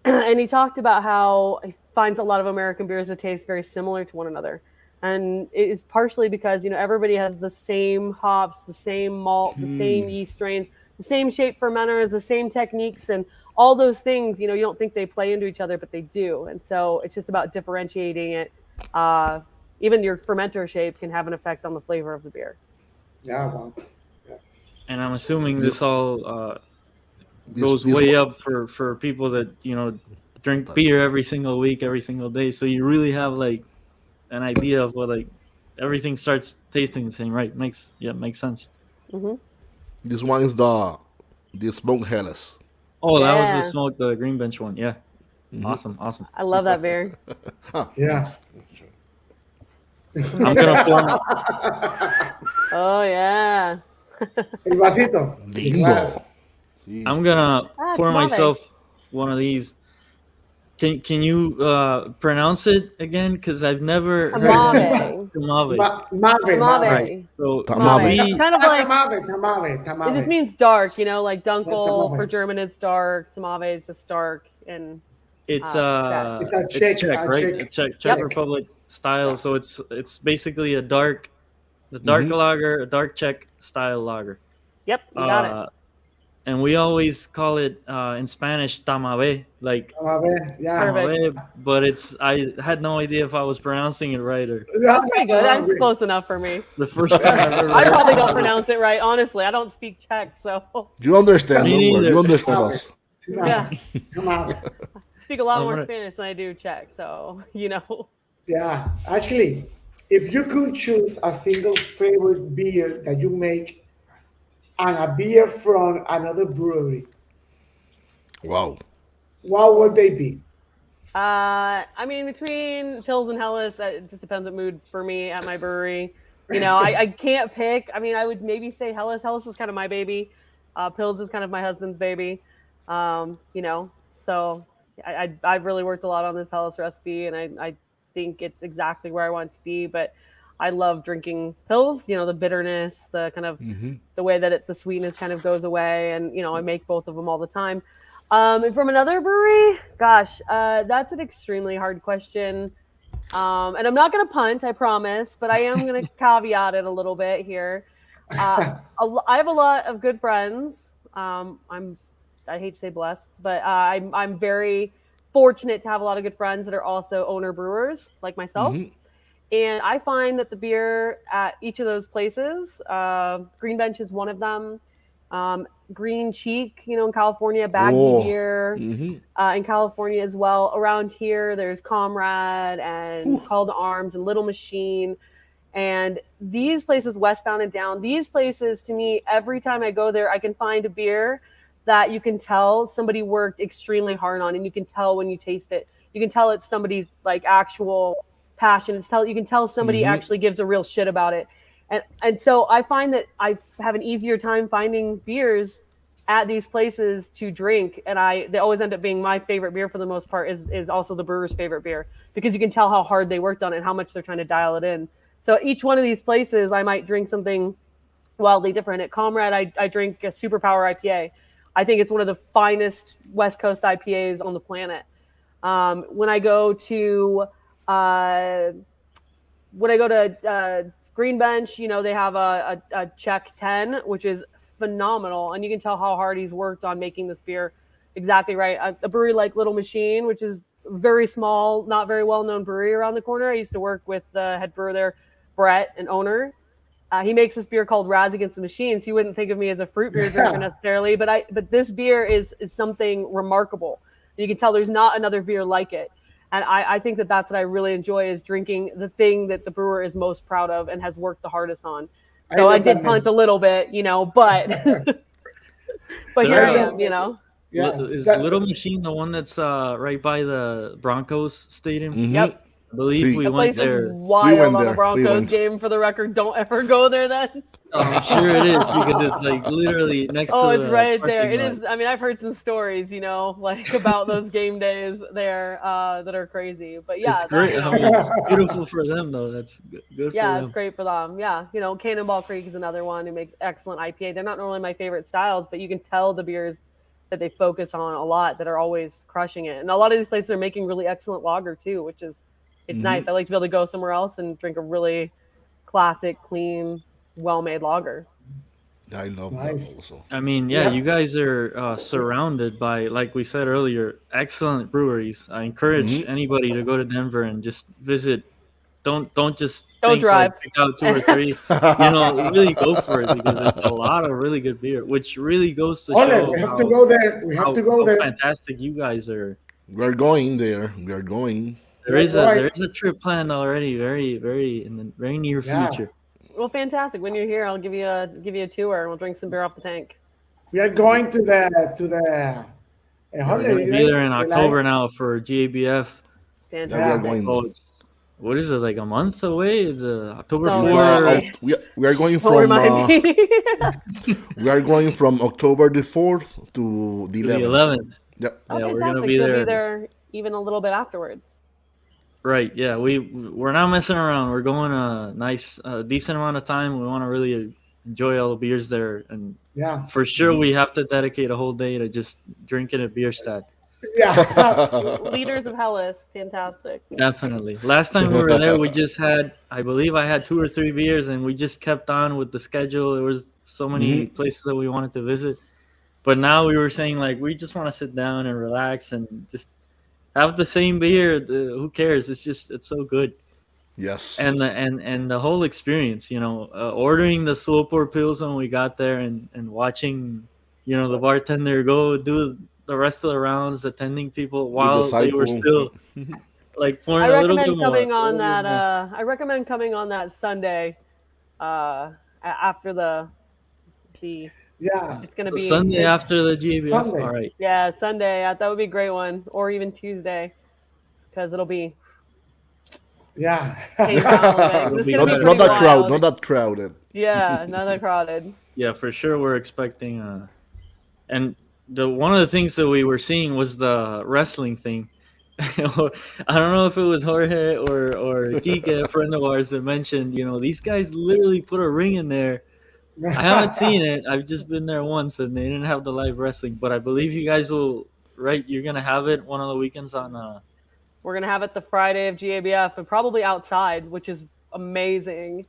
and he talked about how he finds a lot of American beers that taste very similar to one another, and it is partially because everybody has the same hops, the same malt, the same yeast strains, the same shape fermenters, the same techniques, and all those things. You don't think they play into each other, but they do, and so it's just about differentiating it. Even your fermenter shape can have an effect on the flavor of the beer. Yeah. Well. And I'm assuming This- this all This, goes this way one- up for people that drink beer every single week, every single day. So you really have like an idea of what like everything starts tasting the same, right? Makes sense. This one is the smoked Helles. Oh, that was the Yeah. smoke, the green bench one. Yeah, awesome. I love that beer. Yeah. I'm gonna pour. Oh yeah. El vasito. Lindo. Glass. I'm gonna Ah, pour suave. myself one of these. Can you pronounce it again? Because I've never heard Tamave. Tamave. Mave. Right. Tamave. So Tamave. we Kind of like Tamave. it just means dark, like Dunkel Tamave. for German is dark, Tamave is just dark, and it's It's a it's Czech, Czech, a right? Czech. Czech Yep. Republic style. So it's basically a dark Mhm. lager, a dark Czech style lager. yep, you got it. And we always call it in Spanish tamave, like Tamave. Yeah. Perfect. tamave, but I had no idea if I was pronouncing it right or Yeah, Pretty good. That's close enough for me. the first time I've ever I heard probably it. don't pronounce it right. Honestly, I don't speak Czech, so You understand? Me Don't worry. neither. You understand us. yeah, Tamave. speak a lot All more right. Spanish than I do Czech. So Yeah. Actually, if you could choose a single favorite beer that you make and a beer from another brewery, Wow. what would they be? I mean, between Pils and Helles, it just depends what mood for me at my brewery. I can't pick. I mean, I would maybe say Helles. Helles is kind of my baby. Pils is kind of my husband's baby. So I've really worked a lot on this Helles recipe, and I think it's exactly where I want it to be. But I love drinking Pils. The bitterness, the kind of the way that the sweetness kind of goes away, and I make both of them all the time. And from another brewery, gosh, that's an extremely hard question. And I'm not going to punt, I promise, but I am going to caveat it a little bit here. I have a lot of good friends. I hate to say blessed, but I'm very fortunate to have a lot of good friends that are also owner brewers like myself. And I find that the beer at each of those places, Green Bench is one of them. Green Cheek, in California, Baggy beer in California as well. Around here, there's Comrade and Call to Arms and Little Machine. And these places, Westbound and Down, these places, to me, every time I go there, I can find a beer that you can tell somebody worked extremely hard on, and you can tell when you taste it. You can tell it's somebody's like actual passion. You can tell somebody actually gives a real shit about it. And so I find that I have an easier time finding beers at these places to drink, and they always end up being my favorite beer for the most part is also the brewer's favorite beer, because you can tell how hard they worked on it and how much they're trying to dial it in. So each one of these places, I might drink something wildly different. At Comrade, I drink a Superpower IPA. I think it's one of the finest West Coast IPAs on the planet. When I go to Green Bench, they have a Czech 10, which is phenomenal, and you can tell how hard he's worked on making this beer exactly right. A brewery like Little Machine, which is very small, not very well-known brewery around the corner. I used to work with the head brewer there, Brett, an owner. He makes this beer called Raz Against the Machine. So you wouldn't think of me as a fruit beer drinker necessarily, but this beer is something remarkable. You can tell there's not another beer like it. And I think that's what I really enjoy, is drinking the thing that the brewer is most proud of and has worked the hardest on. So I did punt a little bit, but but here I am, Yeah. Is Little Machine the one that's right by the Broncos stadium? Yep. I believe we The went place there. is wild on there. the We Broncos went. game, for the record. Don't ever go there then. I'm sure it is, because it's like literally next to It's the right there. parking It lot. is. I mean, I've heard some stories, like about those game days there that are crazy. But yeah, It's great. I mean, it's beautiful for them, though. That's good for yeah, them. it's great for them. Yeah, Cannonball Creek is another one who makes excellent IPA. They're not normally my favorite styles, but you can tell the beers that they focus on a lot that are always crushing it. And a lot of these places are making really excellent lager too, which is nice. I like to be able to go somewhere else and drink a really classic, clean, well-made lager. I love Nice. that also. I mean, Yeah. you guys are surrounded by, like we said earlier, excellent breweries. I encourage anybody to go to Denver and just visit. Don't just Don't think, drive. Like, pick out 2 or 3. Really go for it, because it's a lot of really good beer, which really goes to show We have to go there. We have how, to go how there. fantastic you guys are. We're going there. We are going. There is Right. a trip planned already, very, very in the very near Yeah. future. Well, fantastic. When you're here, I'll give you a tour and we'll drink some beer off the tank. We are going to the We're gonna be there in October now for GABF. Yeah, we are Fantastic. going. So it's, what is it, like a month away? It's October So 4. sorry. We are going Don't from remind me. we are going from October the 4th to the The 11th. 11th. Yep. Oh, Yeah, we're gonna fantastic! be So you'll there. be there even a little bit afterwards. Right. Yeah, we're not messing around. We're going a nice, decent amount of time. We want to really enjoy all the beers there, and Yeah, for sure we have to dedicate a whole day to just drinking at Bierstadt. yeah. Leaders of Hellas, fantastic. Definitely. Last time we were there, we just had, I believe, I had 2 or 3 beers, and we just kept on with the schedule. There was so many Mhm. places that we wanted to visit, but now we were saying like we just want to sit down and relax and just have the same beer. Who cares? It's so good. Yes. And the whole experience, ordering the slow pour pills when we got there, and watching, the bartender go do the rest of the rounds, attending people The while they were disciple. still like I pouring a little bit recommend more, coming a on little bit that. more. I recommend coming on that Sunday, after the. Yeah, It's gonna The be Sunday it's after the GABF. All Sunday. right. yeah Sunday. That would be a great one, or even Tuesday, because it'll be Yeah. tame down a little bit. 'Cause it's gonna be Not pretty that crowd. wild. Not that crowded. Yeah, not that crowded. Yeah, for sure. We're expecting. And one of the things that we were seeing was the wrestling thing. I don't know if it was Jorge or Kike, a friend of ours, that mentioned, these guys literally put a ring in there. I haven't seen it. I've just been there once, and they didn't have the live wrestling. But I believe you guys will. Right, you're gonna have it one of the weekends on. We're gonna have it the Friday of GABF, and probably outside, which is amazing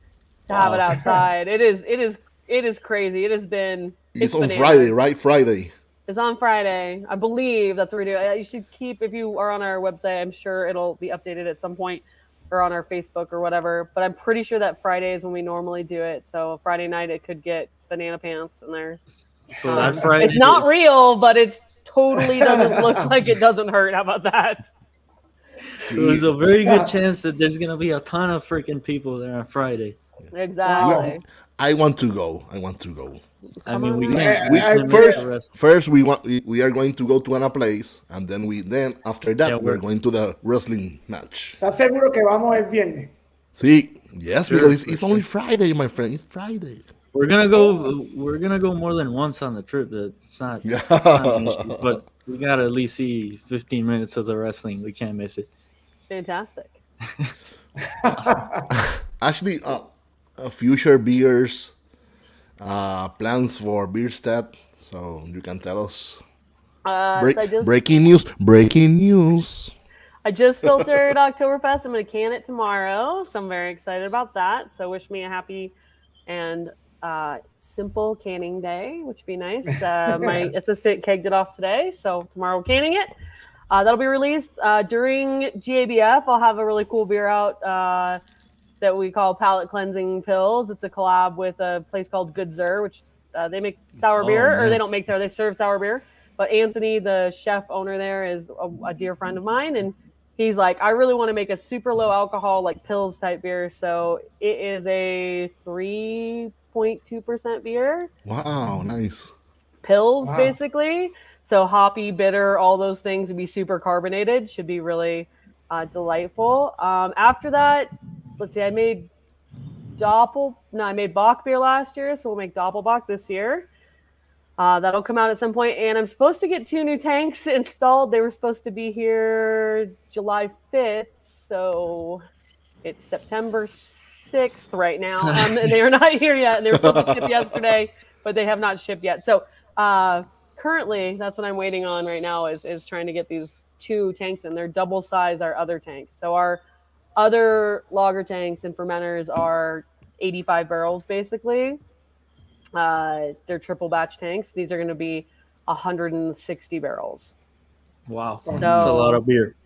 to have it Wow. outside. It is crazy. It has been. It's It's on bananas. Friday, right? Friday. It's on Friday. I believe that's what we do. You should keep, if you are on our website, I'm sure it'll be updated at some point, or on our Facebook or whatever. But I'm pretty sure that Friday is when we normally do it. So Friday night it could get banana pants in there. So that Friday, It's not real, but it's totally doesn't look like it doesn't hurt. How about that? so there's a very good chance that there's gonna be a ton of freaking people there on Friday. Exactly. I want to go. I want to go. I Come mean, on we out. can't. We We can't miss first the rest. first we are going to go to another place, and then after that Yeah, we're we're going to the wrestling match. ¿Estás seguro que vamos el viernes? See, yes, Sure, because for it's sure. only Friday, my friend. It's Friday. We're gonna go. We're gonna go more than once on the trip. It's not. Yeah. It's not an issue. But we gotta at least see 15 minutes of the wrestling. We can't miss it. Fantastic. Actually, future beers, plans for Bierstadt. So you can tell us. So I just Breaking news! Breaking news! filtered Oktoberfest. I'm going to can it tomorrow, so I'm very excited about that. So wish me a happy and simple canning day, which would be nice. My assistant kegged it off today, so tomorrow we're canning it. That'll be released during GABF. I'll have a really cool beer out that we call Palate Cleansing Pills. It's a collab with a place called Good Zur, which they make sour beer, or man. they don't make sour, they serve sour beer. But Anthony, the chef owner there, is a dear friend of mine, and he's like, I really want to make a super low alcohol, like pills type beer. So it is a 3.2% beer. Wow, nice. Pills, Wow. basically. So hoppy, bitter, all those things would be super carbonated. Should be really delightful. After that, let's see, I made Bock beer last year, so we'll make Doppelbock this year. That'll come out at some point, and I'm supposed to get 2 new tanks installed. They were supposed to be here July 5th, so it's September 6th right now, and they are not here yet. And they were supposed to ship yesterday, but they have not shipped yet. So currently, that's what I'm waiting on right now is trying to get these 2 tanks in. They're double size our other tanks. So our other lager tanks and fermenters are 85 barrels, basically. They're triple batch tanks. These are going to be 160 barrels. Wow, So- that's a lot of beer.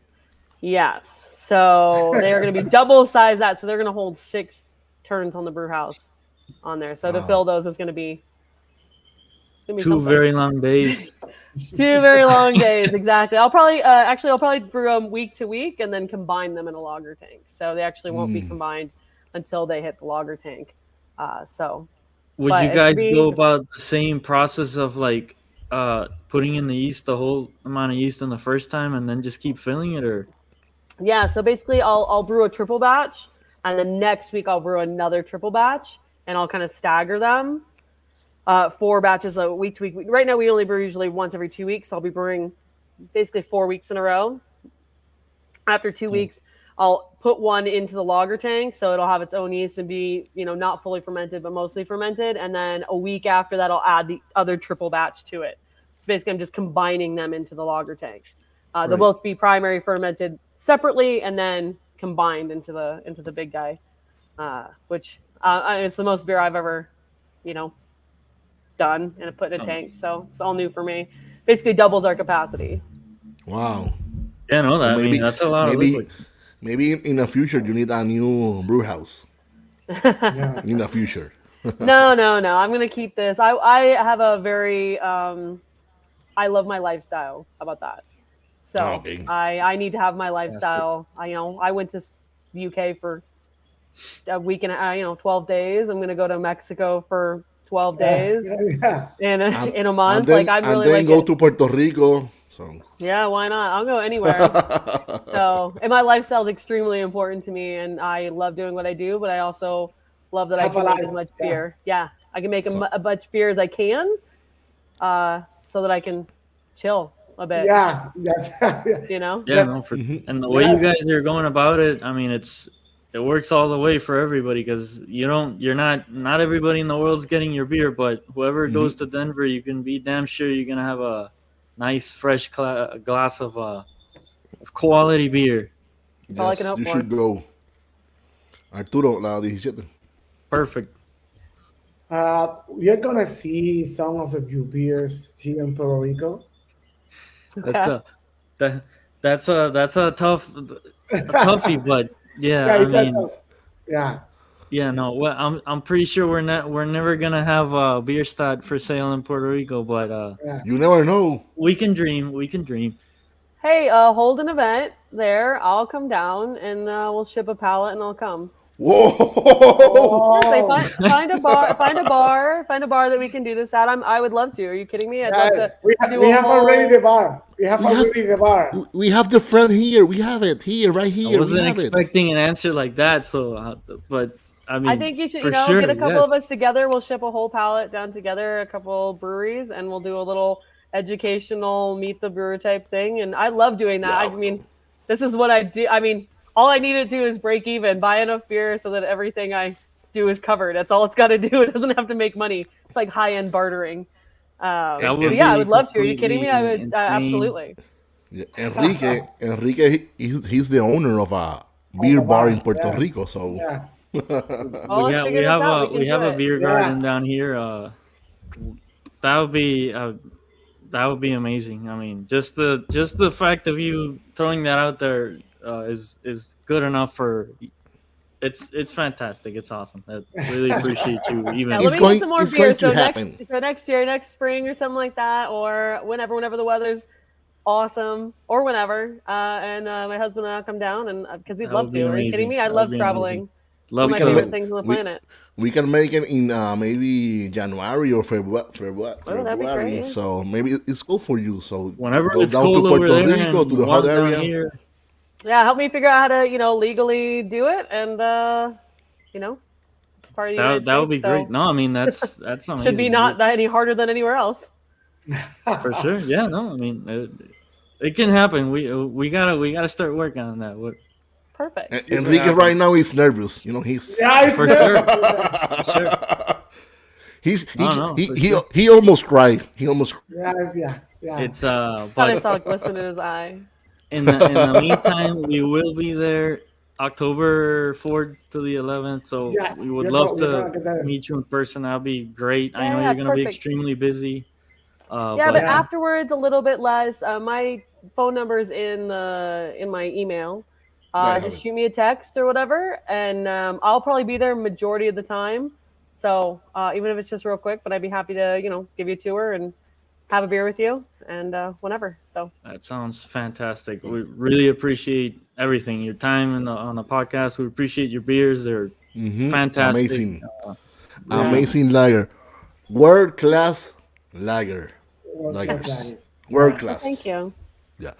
Yes. So they are going to be double size that. So they're going to hold 6 turns on the brew house on there. So to Wow. fill those is going to be 2 something. very long days. 2 very long days. Exactly. I'll probably brew them week to week and then combine them in a lager tank. So they actually won't be combined until they hit the lager tank. Would But you it guys could be go interesting. about the same process of like putting in the yeast, the whole amount of yeast in the first time, and then just keep filling it, or? Yeah, so basically I'll brew a triple batch, and then next week I'll brew another triple batch, and I'll kind of stagger them. 4 batches a week to week. Right now we only brew usually once every 2 weeks. So I'll be brewing basically 4 weeks in a row. After 2 weeks, I'll put one into the lager tank, so it'll have its own yeast and be, not fully fermented, but mostly fermented. And then a week after that, I'll add the other triple batch to it. So basically, I'm just combining them into the lager tank. They'll Right. both be primary fermented separately and then combined into the big guy, which it's the most beer I've ever, you know, done and put in a Oh, tank. So it's all new for me. Basically, doubles our capacity. Wow. yeah, no, So that I mean that's a lot of maybe, liquid. maybe in the future you need a new brew house. Yeah. In the future. No, no, no. I'm gonna keep this. I have a very I love my lifestyle. How about that? So Okay. I need to have my Fantastic. lifestyle. I went to the UK for a week and 12 days. I'm gonna go to Mexico for 12 days Yeah. in a, And in a and month. Like then I'm and really then like go it. to Puerto Rico. So Yeah, why not? I'll go anywhere. So, and my lifestyle is extremely important to me, and I love doing what I do, but I also love that I Have a can make as life. much Yeah. beer. Yeah, I can make so as much beer as I can, so that I can chill a bit. Yeah. That's, You know? Yeah, that's, no, and the way you yeah. guys are going about it, I mean, it works all the way for everybody because you're not everybody in the world's getting your beer, but whoever goes to Denver, you can be damn sure you're gonna have a nice fresh glass of quality beer. That's all I can yes, hope you for. should go. Arturo, la 17. Perfect. We are gonna see some of the new beers here in Puerto Rico. That's Okay. that that's a toughie, but yeah, Yeah, I it's a mean, tough. Yeah. yeah, no, well, I'm pretty sure we're never gonna have Bierstadt for sale in Puerto Rico, but Yeah. You never know. we can dream, we can dream. Hey, hold an event there. I'll come down and we'll ship a pallet and I'll come. Whoa! Seriously, Oh, find a bar, find a bar that we can do this at. I would love to. Are you kidding me? I'd yeah. love to do We a have already whole. the bar. We have we have already the bar. we have the friend here. We have it here, right I here. We wasn't have it. expecting an answer like that, so but I I mean, think you should, for get sure, a couple of yes. us together. We'll ship a whole pallet down together, a couple breweries, and we'll do a little educational meet the brewer type thing. And I love doing that. I Yeah. mean, this is what I do. I mean, all I need to do is break even, buy enough beer so that everything I do is covered. That's all it's got to do. It doesn't have to make money. It's like high end bartering. That But would yeah, I be would love to. Are you kidding completely me? I would insane. absolutely. Yeah, Enrique, he's the owner of a Oh, beer the bar in bar. Puerto Yeah. Rico. So Yeah. Oh, let's We figure this have out. We a can we do have a it. beer Yeah. garden down here. That would be that would be amazing. I mean, just the fact of you throwing that out there is good enough for. It's fantastic. It's awesome. I really appreciate you Yeah, even. let me get some more it's beer. going to So happen. next year, next spring or something like that, or whenever the weather's awesome, or whenever, and my husband and I'll come down and because we'd That love would be to. Are you kidding amazing. me? I That would love be amazing. traveling. One Love of We my can favorite to. things on the we planet. we can make it in maybe January or Oh, that'd be great. February. Yeah. So maybe it's cool for you. So Whenever go it's down to cold over Puerto there Rico to and the hot warm down area. here, Yeah, help me figure out how to legally do it, and it's part of the United that would States, be great. so No, I mean that's should be amazing. not that any harder than anywhere else. For sure. Yeah. No, I mean it can happen. We gotta start working on that. Perfect. See what Enrique right happens. now is nervous. You know, he's Yeah, it's For there. sure. For sure. No, no, for sure. he almost cried. He almost Yeah, yeah, yeah. It's Thought I but saw a glisten in his eye. in the meantime, we will be there October 4th to the 11th. So Yeah, we would love we're to gonna get there. meet you in person. That'll be great. I know Yeah, you're gonna be perfect. extremely busy. Yeah, but But Yeah. afterwards a little bit less. My phone number's in my email. I have Just it. shoot me a text or whatever, and I'll probably be there majority of the time. So even if it's just real quick, but I'd be happy to give you a tour and have a beer with you and whenever. So that sounds fantastic. We really appreciate everything. Your time on the podcast. We appreciate your beers. They're fantastic. amazing, Yeah. We amazing lager, world class lager, World-class lagers, lagers. world Yeah. thank class. you. Yeah.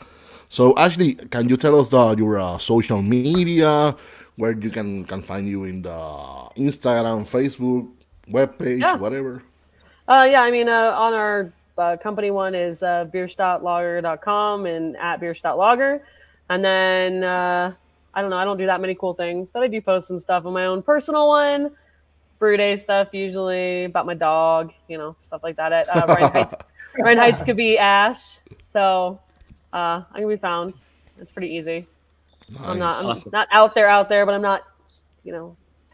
So Ashley, can you tell us your social media, where you can find you in the Instagram, Facebook, webpage, Yeah. whatever? Yeah, I mean, on our company one is Bierstadtlager.com and at Bierstadtlager. And then I don't know, I don't do that many cool things, but I do post some stuff on my own personal one. Brew day stuff usually about my dog, stuff like that at Ryan Heights could be Ash. So I can be found. It's pretty easy. I'm Awesome. not out there, but I'm not,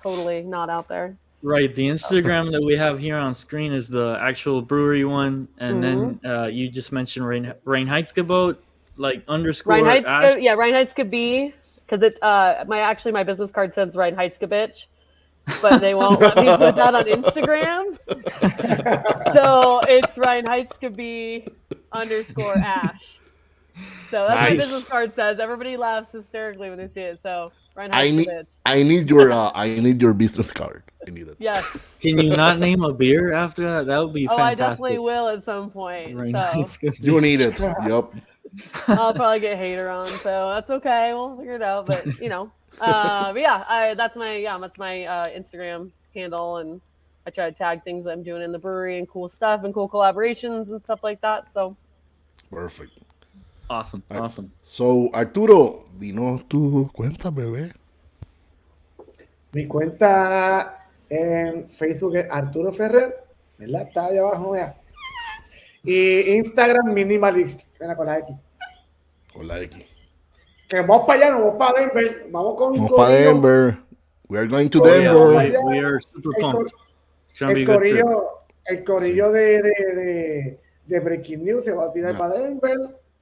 totally not out there. Right. The Instagram that we have here on screen is the actual brewery one, and then you just mentioned Rain Heights Gebot, like underscore Ryan Ash. Heights, Ryan Heights could be because it's my business card says Ryan Heights bitch, but they won't let me put that on Instagram. So it's Ryan Heights could be underscore Ash. So that's what my business card says. Everybody laughs hysterically when they see it. So Ryan Heights bitch. I need your business card. I need it. Yes. Can you not name a beer after that? That would be fantastic. I definitely will at some point. Ryan So Heights Gebot. You need it. Yep. I'll probably get hater on, so that's okay. We'll figure it out. But but yeah, that's my Instagram handle, and I try to tag things I'm doing in the brewery and cool stuff and cool collaborations and stuff like that. So Perfect. Awesome. So Arturo, dinos tu cuenta, bebé. Mi cuenta en Facebook es Arturo Ferrer, ¿verdad? Está allá abajo, ya. Y Instagram Minimalist, ven con la X. Con la X. Que vamos para allá, no vamos para Denver, vamos para Denver. We are going to Denver. Yeah, we are super pumped. El corillo de Breaking News se va a tirar para Denver.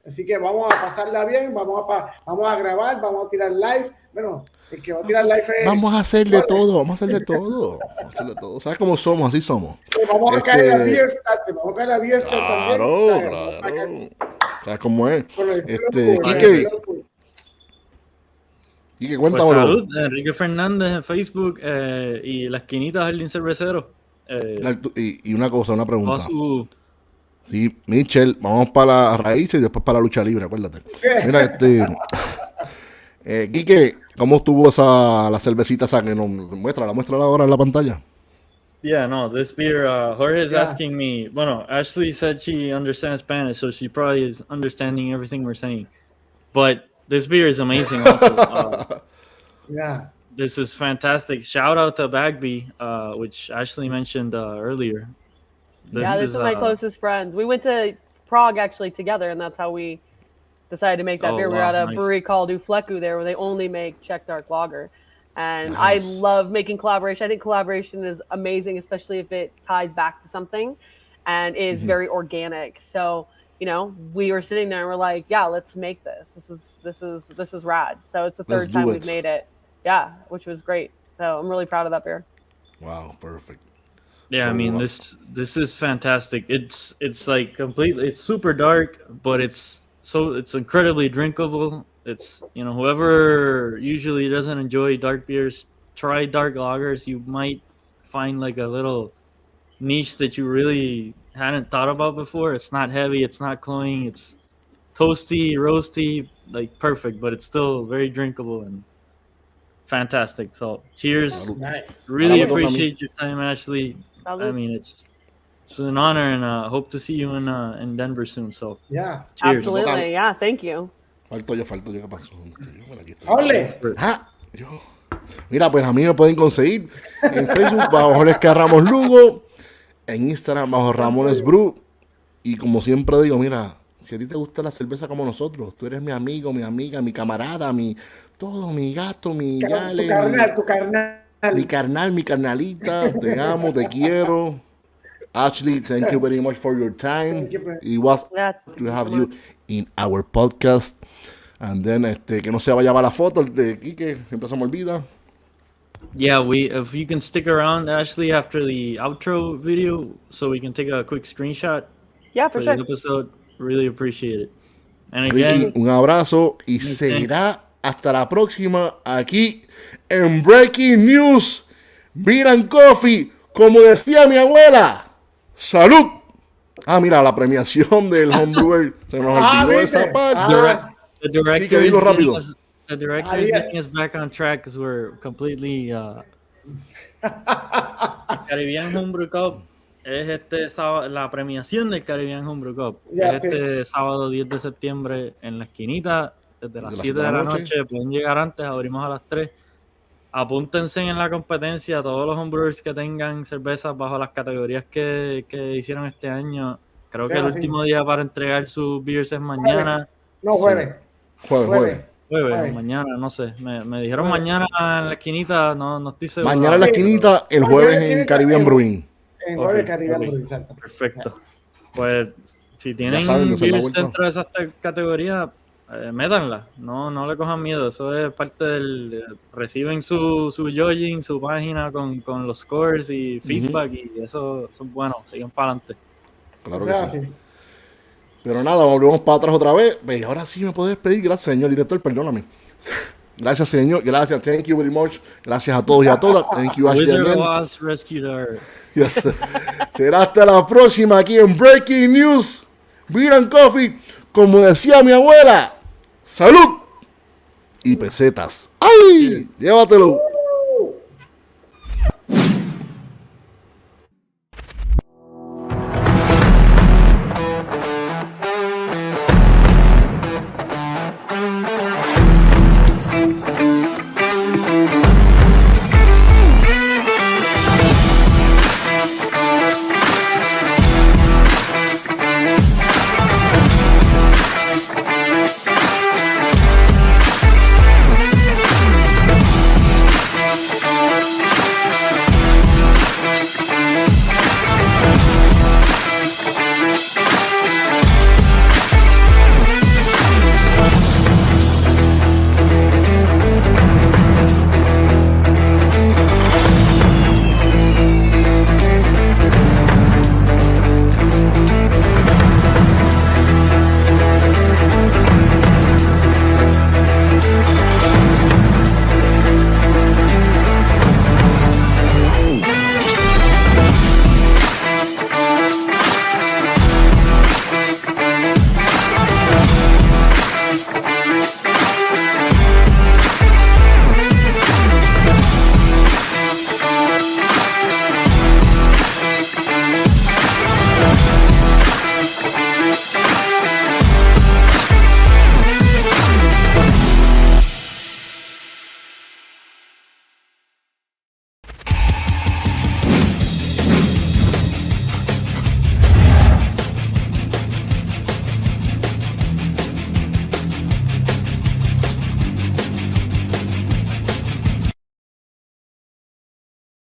Así que vamos a pasarla bien, vamos a grabar, vamos a tirar live. Bueno, el que va a tirar live es... Vamos a hacerle todo. ¿Sabes cómo somos? Así somos. Vamos a caer a Bierstadt, también. Claro. ¿Sabes cómo es? Quique, cuéntanos. Pues salud, Enrique Fernández en Facebook y la esquinita Jardín Cervecero. Y una pregunta. Sí, Michel, vamos para las raíces y después para la lucha libre, acuérdate. Mira, Quique, ¿cómo estuvo la cervecita esa que nos muéstrala ahora en la pantalla? Yeah, no, this beer, Jorge is asking me, bueno, Ashleigh said she understands Spanish, so she probably is understanding everything we're saying. But this beer is amazing also. This is fantastic. Shout out to Bagby, which Ashleigh mentioned earlier. This is my closest friends. We went to Prague actually together, and that's how we decided to make that beer. We were at a brewery called Ufleku there, where they only make Czech dark lager. And I love making collaboration. I think collaboration is amazing, especially if it ties back to something and is very organic. So, we were sitting there and we're like, yeah, let's make this. This is rad. So it's the third time we've made it. Yeah, which was great. So I'm really proud of that beer. Wow, perfect. Yeah, I mean this is fantastic. It's like completely, it's super dark, but it's incredibly drinkable. It's whoever usually doesn't enjoy dark beers, try dark lagers. You might find like a little niche that you really hadn't thought about before. It's not heavy, it's not cloying, it's toasty, roasty, like perfect, but it's still very drinkable and fantastic. So cheers. Nice. Really appreciate your time, Ashleigh. Salud. I mean, it's an honor, and hope to see you in Denver soon. So yeah, cheers. Absolutely. Yeah, thank you. Falto yo, ¿qué pasó? Aquí estoy. ¡Ole! Mira, pues a mí me pueden conseguir en Facebook bajo Jorge Ramos Lugo, en Instagram bajo Ramones Brew, y como siempre digo, mira, si a ti te gusta la cerveza como nosotros, tú eres mi amigo, mi amiga, mi camarada, mi gato, mi yale, tu carnal. Mi carnal, mi carnalita, te amo, te quiero. Ashleigh, thank you very much for your time. It was to have you in our podcast. And then, que no se vaya para la foto de Quique, siempre se me olvida. Yeah, if you can stick around, Ashleigh, after the outro video, so we can take a quick screenshot. Yeah, for sure. The episode, really appreciate it. And again, Ricky, un abrazo y será hasta la próxima aquí en Breaking News Beer and Coffee, como decía mi abuela. ¡Salud! Mira, la premiación del Homebrewer. Se nos olvidó esa parte. The director is getting us back on track because we're completely Caribbean Homebrew Cup. es este sábado, la premiación del Caribbean Homebrew Cup. Ya, Es sí. este sábado 10 de septiembre en la esquinita, desde las 7 de la noche. Pueden llegar antes, abrimos a las 3. Apúntense en la competencia todos los homebrewers que tengan cervezas bajo las categorías que hicieron este año. Creo Sí, que el así. último día para entregar sus beers es mañana. No, jueves. Jueves. Jueves o Jueves. mañana, no sé. Me dijeron Jueves. mañana en la esquinita, no estoy seguro. Mañana en la Sí. esquinita, el No, jueves yo en tiene Caribbean en- Brewing. En Ok, jueves Caribbean ok. Brew, exacto. Perfecto. Pues si Ya tienen saben de hacer la beers vuelta. dentro de esas categorías, métanla. No le cojan miedo. Eso es parte del... Reciben su judging, su página con los scores y feedback y eso son buenos. Sigan para adelante. Claro O que sea, sí. sí. Pero nada, volvemos para atrás otra vez. Ve, ahora sí me puedo despedir. Gracias, señor director. Perdóname. Gracias, señor. Gracias. Thank you very much. Gracias a todos y a todas. Thank you, Ashley. Wizard of Again. Oz rescued her. Yes. Será hasta la próxima aquí en Breaking News. Beer and Coffee. Como decía mi abuela. Salud y pesetas. ¡Ay! Llévatelo.